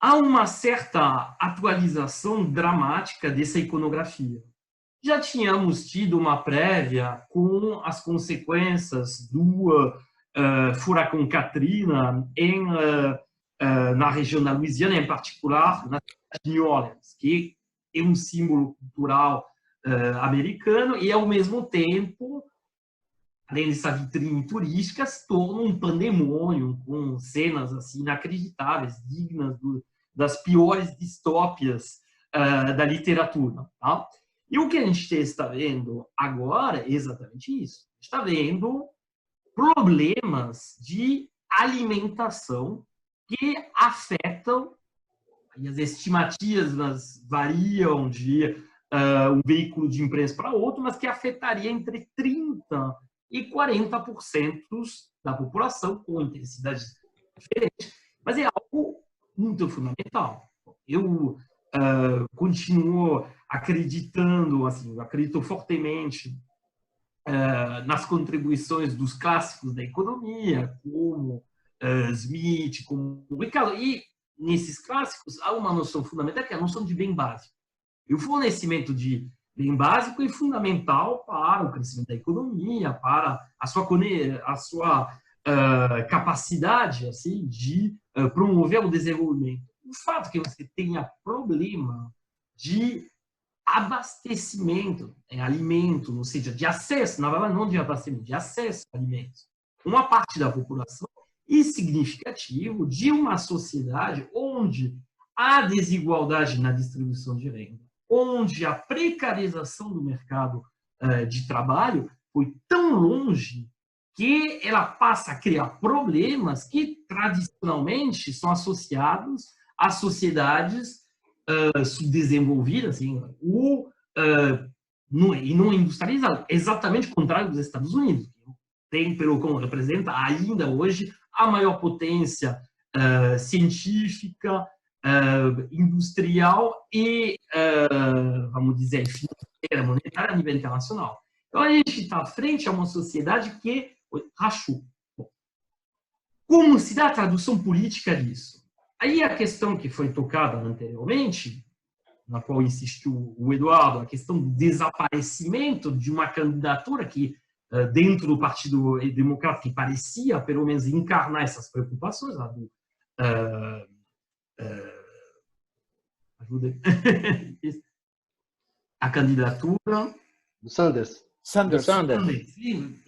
Há uma certa atualização dramática dessa iconografia. Já tínhamos tido uma prévia com as consequências do furacão Katrina na região da Louisiana, em particular na cidade de New Orleans, que é um símbolo cultural americano e, ao mesmo tempo, além dessa vitrine turística, se torna um pandemônio com cenas assim, inacreditáveis, dignas das piores distópias da literatura. Tá? E o que a gente está vendo agora é exatamente isso. A gente está vendo problemas de alimentação que afetam, e as estimativas variam de um veículo de imprensa para outro, mas que afetaria entre 30% e 40% da população, com intensidades diferentes. Mas é algo muito fundamental. Eu continuo acreditando, assim, acredito fortemente nas contribuições dos clássicos da economia, como Smith, como Ricardo. E nesses clássicos há uma noção fundamental, que é a noção de bem básico. E o fornecimento de bem básico é fundamental para o crescimento da economia, para a sua capacidade assim, de promover o desenvolvimento. O fato que você tenha problema de abastecimento em alimento, ou seja, de acesso, na verdade não de abastecimento, de acesso a alimentos, uma parte da população é significativo de uma sociedade onde há desigualdade na distribuição de renda, onde a precarização do mercado de trabalho foi tão longe que ela passa a criar problemas que tradicionalmente são associados às sociedades subdesenvolvidas, assim, e não industrializadas, exatamente o contrário dos Estados Unidos. Tem, como representa ainda hoje, a maior potência científica, industrial e, vamos dizer, financeira, monetária a nível internacional. Então, a gente está frente a uma sociedade que rachou. Bom, como se dá a tradução política disso? Aí a questão que foi tocada anteriormente, na qual insistiu o Eduardo, a questão do desaparecimento de uma candidatura que, dentro do Partido Democrata, que parecia, pelo menos, encarnar essas preocupações, lá do ajuda a candidatura Do Sanders. Sanders. Sim,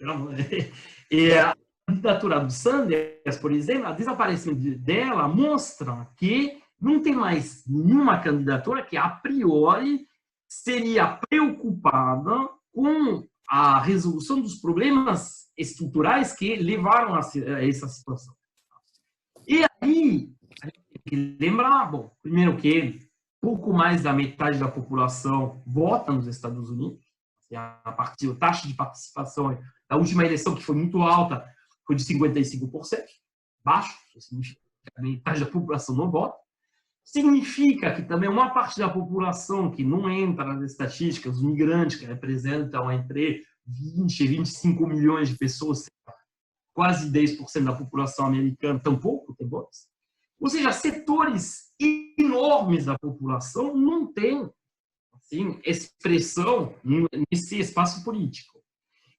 e a candidatura do Sanders, por exemplo, a desaparecimento dela mostra que não tem mais nenhuma candidatura que, a priori, seria preocupada com a resolução dos problemas estruturais que levaram a essa situação. E aí, a gente tem que lembrar, bom, primeiro que pouco mais da metade da população vota nos Estados Unidos, a taxa de participação da última eleição, que foi muito alta, foi de 55%, baixo, significa que a metade da população não vota. Significa que também uma parte da população que não entra nas estatísticas, os migrantes, que representam entre 20 e 25 milhões de pessoas, quase 10% da população americana, tampouco tem votos. Ou seja, setores enormes da população não têm, assim, expressão nesse espaço político.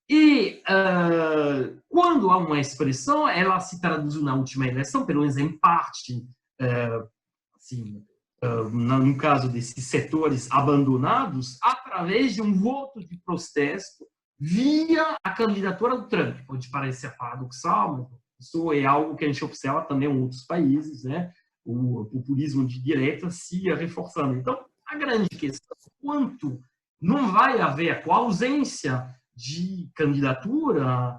E quando há uma expressão, ela se traduziu na última eleição, pelo menos em parte, assim, no caso desses setores abandonados, através de um voto de protesto via a candidatura do Trump. Pode parecer paradoxal, mas isso é algo que a gente observa também em outros países, né? O populismo de direita se reforçando. Então, a grande questão é quanto não vai haver, com a ausência de candidatura,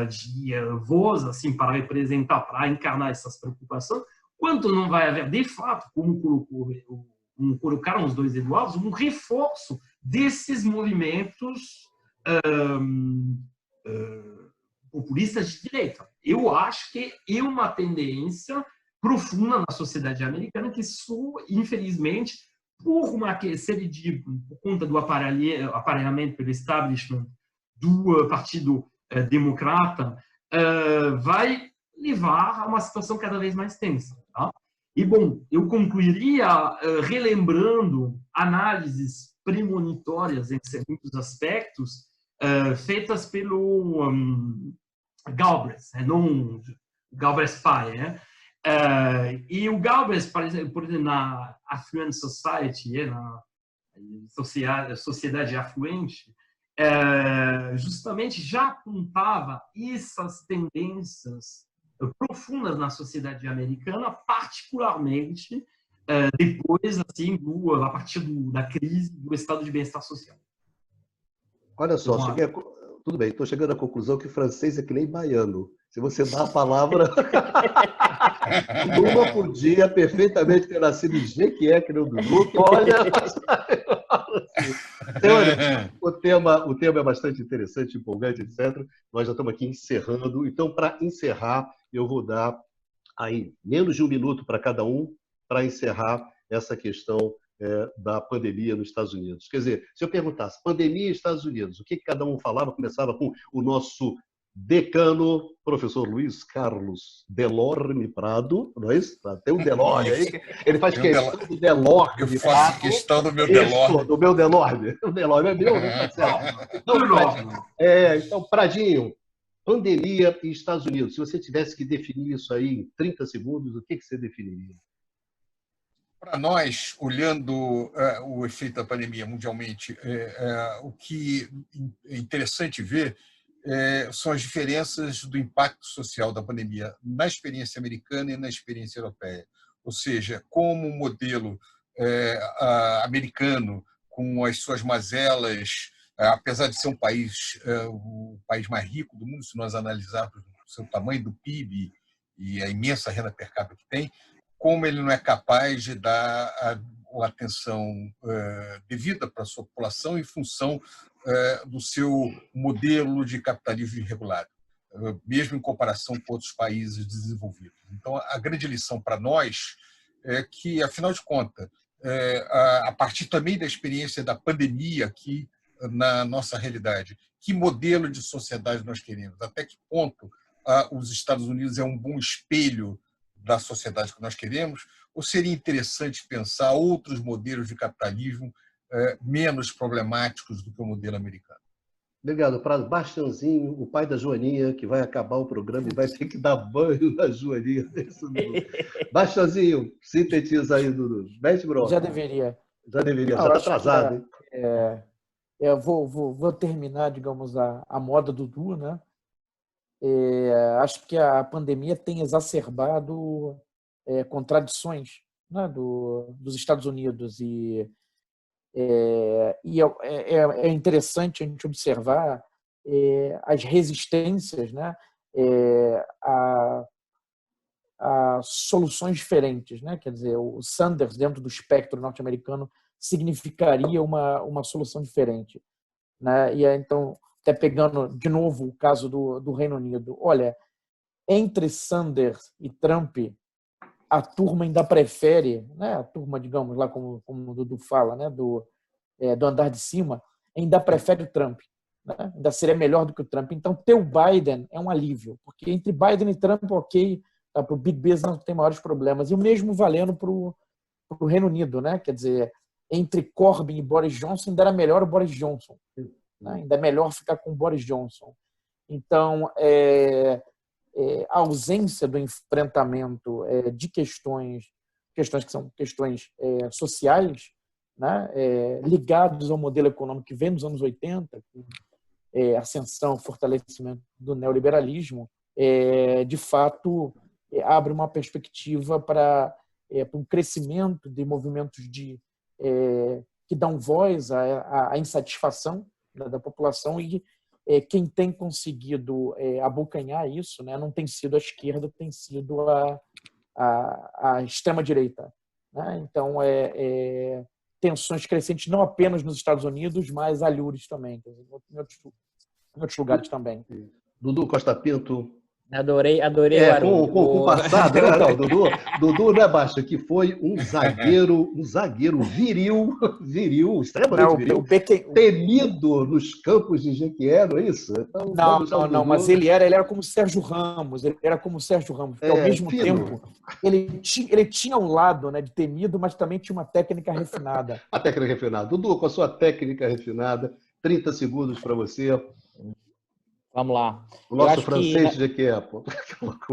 de voz assim, para representar, para encarnar essas preocupações, quanto não vai haver, de fato, como colocaram os dois Eduardos, um reforço desses movimentos populistas de direita. Eu acho que é uma tendência profunda na sociedade americana que isso, infelizmente, por conta do aparelhamento pelo establishment do Partido Democrata, vai levar a uma situação cada vez mais tensa. Tá? E, bom, eu concluiria relembrando análises premonitórias em muitos aspectos feitas pelo Galbraith, não Galbraith pai, né? E o Galbraith, por exemplo, na Affluent Society, na sociedade afluente, justamente já apontava essas tendências profundas na sociedade americana, particularmente depois, assim, a partir da crise do estado de bem-estar social. Olha só, tudo bem, estou chegando à conclusão que francês é que nem baiano. Se você dá a palavra, uma podia perfeitamente ter nascido em Jequié, que não do Duque. Olha, o tema é bastante interessante, empolgante, etc. Nós já estamos aqui encerrando. Então, para encerrar, eu vou dar aí menos de um minuto para cada um para encerrar essa questão da pandemia nos Estados Unidos. Quer dizer, se eu perguntasse, pandemia nos Estados Unidos, o que cada um falava? Começava com o nosso decano, professor Luiz Carlos Delorme Prado, não é isso? Tem um Delorme aí, ele faz questão do Delorme. Eu faço questão do meu Delorme. Do meu Delorme. O Delorme é meu, né? Então, Pradinho, pandemia e Estados Unidos. Se você tivesse que definir isso aí em 30 segundos, o que você definiria? Para nós, olhando o efeito da pandemia mundialmente, o que é interessante ver são as diferenças do impacto social da pandemia na experiência americana e na experiência europeia. Ou seja, como o modelo americano, com as suas mazelas, apesar de ser um país, o país mais rico do mundo, se nós analisarmos o seu tamanho do PIB e a imensa renda per capita que tem, como ele não é capaz de dar a atenção devida para a sua população em função do seu modelo de capitalismo irregulado. mesmo em comparação com outros países desenvolvidos. Então, a grande lição para nós é que, afinal de contas, a partir também da experiência da pandemia aqui na nossa realidade, que modelo de sociedade nós queremos? Até que ponto os Estados Unidos é um bom espelho da sociedade que nós queremos? Ou seria interessante pensar outros modelos de capitalismo menos problemáticos do que o modelo americano? Obrigado. Para Bastianzinho, o pai da Joaninha, que vai acabar o programa e vai ter que dar banho na Joaninha. Bastianzinho, sintetiza aí, Dudu. Mete bronca. Já deveria. Já deveria, Não, já está atrasado, hein? Eu vou terminar, digamos, a moda Dudu, né? Acho que a pandemia tem exacerbado contradições, né, dos Estados Unidos e é interessante a gente observar as resistências, né, a soluções diferentes, né? Quer dizer, o Sanders, dentro do espectro norte-americano, significaria uma solução diferente, né? E então, até pegando de novo o caso do Reino Unido, olha, entre Sanders e Trump, a turma ainda prefere, né? A turma, digamos lá, como o Dudu fala, né? Do andar de cima, ainda prefere o Trump, né? Ainda seria melhor do que o Trump. Então, ter o Biden é um alívio, porque entre Biden e Trump, ok, tá, para o Big Business não tem maiores problemas. E o mesmo valendo para o Reino Unido, né? Quer dizer, entre Corbyn e Boris Johnson, ainda era melhor o Boris Johnson, né? Ainda é melhor ficar com o Boris Johnson. Então, a ausência do enfrentamento de questões que são questões sociais, né, ligados ao modelo econômico que vem nos anos 80, ascensão, fortalecimento do neoliberalismo, de fato abre uma perspectiva para um crescimento de movimentos que dão voz à insatisfação da população e quem tem conseguido abocanhar isso, né, não tem sido a esquerda, tem sido a extrema-direita, né? Então, tensões crescentes não apenas nos Estados Unidos, mas alhures também, em outros lugares também. Dudu Costa Pinto. Adorei o Haroldo. Com o passado, né? Não, Dudu não é baixo, que foi um zagueiro viril, extremamente viril, temido nos campos de Jequié, não é isso? Então, não, mas ele era como Sérgio Ramos, porque ao mesmo tempo ele tinha um lado, né, de temido, mas também tinha uma técnica refinada. A técnica refinada. Dudu, com a sua técnica refinada, 30 segundos para você. Vamos lá. O nosso francês de que é, pô.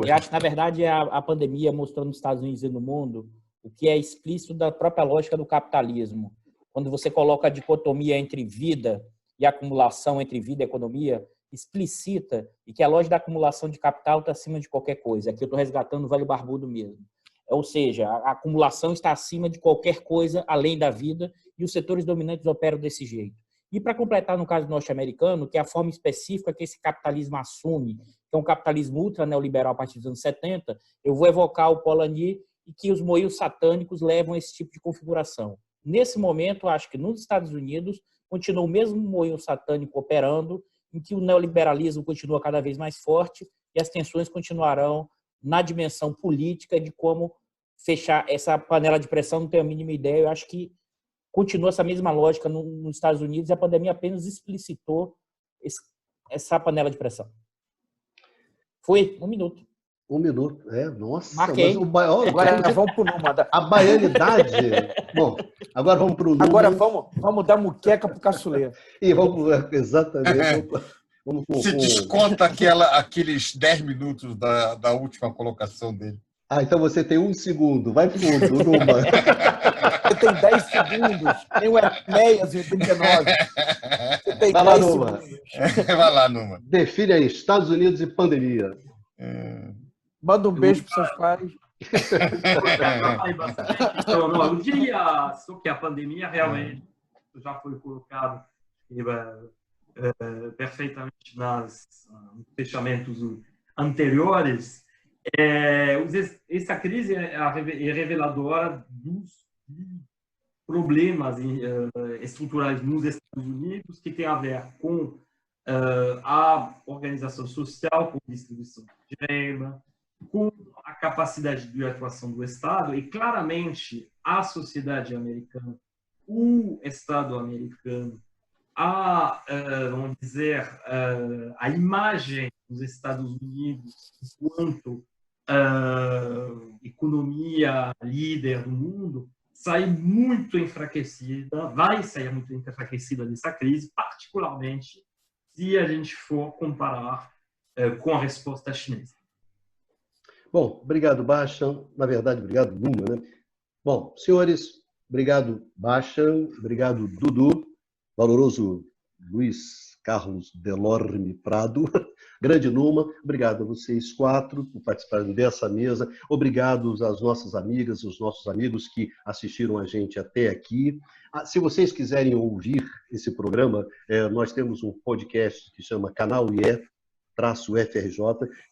Eu acho que, na verdade, a pandemia mostrou nos Estados Unidos e no mundo o que é explícito da própria lógica do capitalismo. Quando você coloca a dicotomia entre vida e acumulação, entre vida e economia, explicita e que a lógica da acumulação de capital está acima de qualquer coisa. Aqui eu estou resgatando o velho barbudo mesmo. Ou seja, a acumulação está acima de qualquer coisa além da vida e os setores dominantes operam desse jeito. E para completar, no caso norte-americano, que é a forma específica que esse capitalismo assume, que é um capitalismo ultra neoliberal a partir dos anos 70, eu vou evocar o Polanyi e que os moinhos satânicos levam a esse tipo de configuração. Nesse momento, acho que nos Estados Unidos continua o mesmo moinho satânico operando, em que o neoliberalismo continua cada vez mais forte e as tensões continuarão na dimensão política de como fechar essa panela de pressão. Não tenho a mínima ideia, eu acho que continua essa mesma lógica nos Estados Unidos e a pandemia apenas explicitou essa panela de pressão. Foi 1 minuto. 1 minuto, nossa. Marquei. Mas agora vamos para o Numa. A baianidade. Bom, agora vamos para o Numa. Agora vamos dar muqueca para o caçuleiro. E vamos, exatamente. Você desconta aqueles 10 minutos da última colocação dele. Então você tem 1 segundo. Vai fundo, Numa. Você tem 10 segundos. Tem o Enéas em 89. Você tem Vai 10 lá, Numa. segundos. Vai lá, Numa. Define aí, Estados Unidos e pandemia. Manda um beijo para seus pais. Não, eu diria só que a pandemia realmente já foi colocado perfeitamente nos fechamentos anteriores. Essa crise é reveladora dos problemas estruturais nos Estados Unidos, que tem a ver com a organização social com distribuição de renda, com a capacidade de atuação do Estado, e claramente a sociedade americana, o Estado americano, vamos dizer, a imagem dos Estados Unidos enquanto economia líder do mundo sai muito enfraquecida, vai sair muito enfraquecida dessa crise, particularmente se a gente for comparar com a resposta chinesa. Bom, obrigado, Bastian. Na verdade, obrigado, Luma, né? Bom, senhores, obrigado, Bastian, obrigado, Dudu, valoroso Luiz Carlos Delorme Prado, grande Numa, obrigado a vocês quatro por participarem dessa mesa, obrigado às nossas amigas, aos nossos amigos que assistiram a gente até aqui. Se vocês quiserem ouvir esse programa, nós temos um podcast que chama Canal IE-FRJ,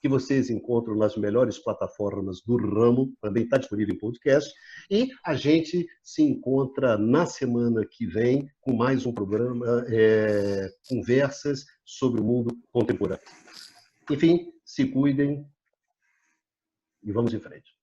que vocês encontram nas melhores plataformas do ramo, também está disponível em podcast, e a gente se encontra na semana que vem com mais um programa, Conversas sobre o Mundo Contemporâneo. Enfim, se cuidem e vamos em frente.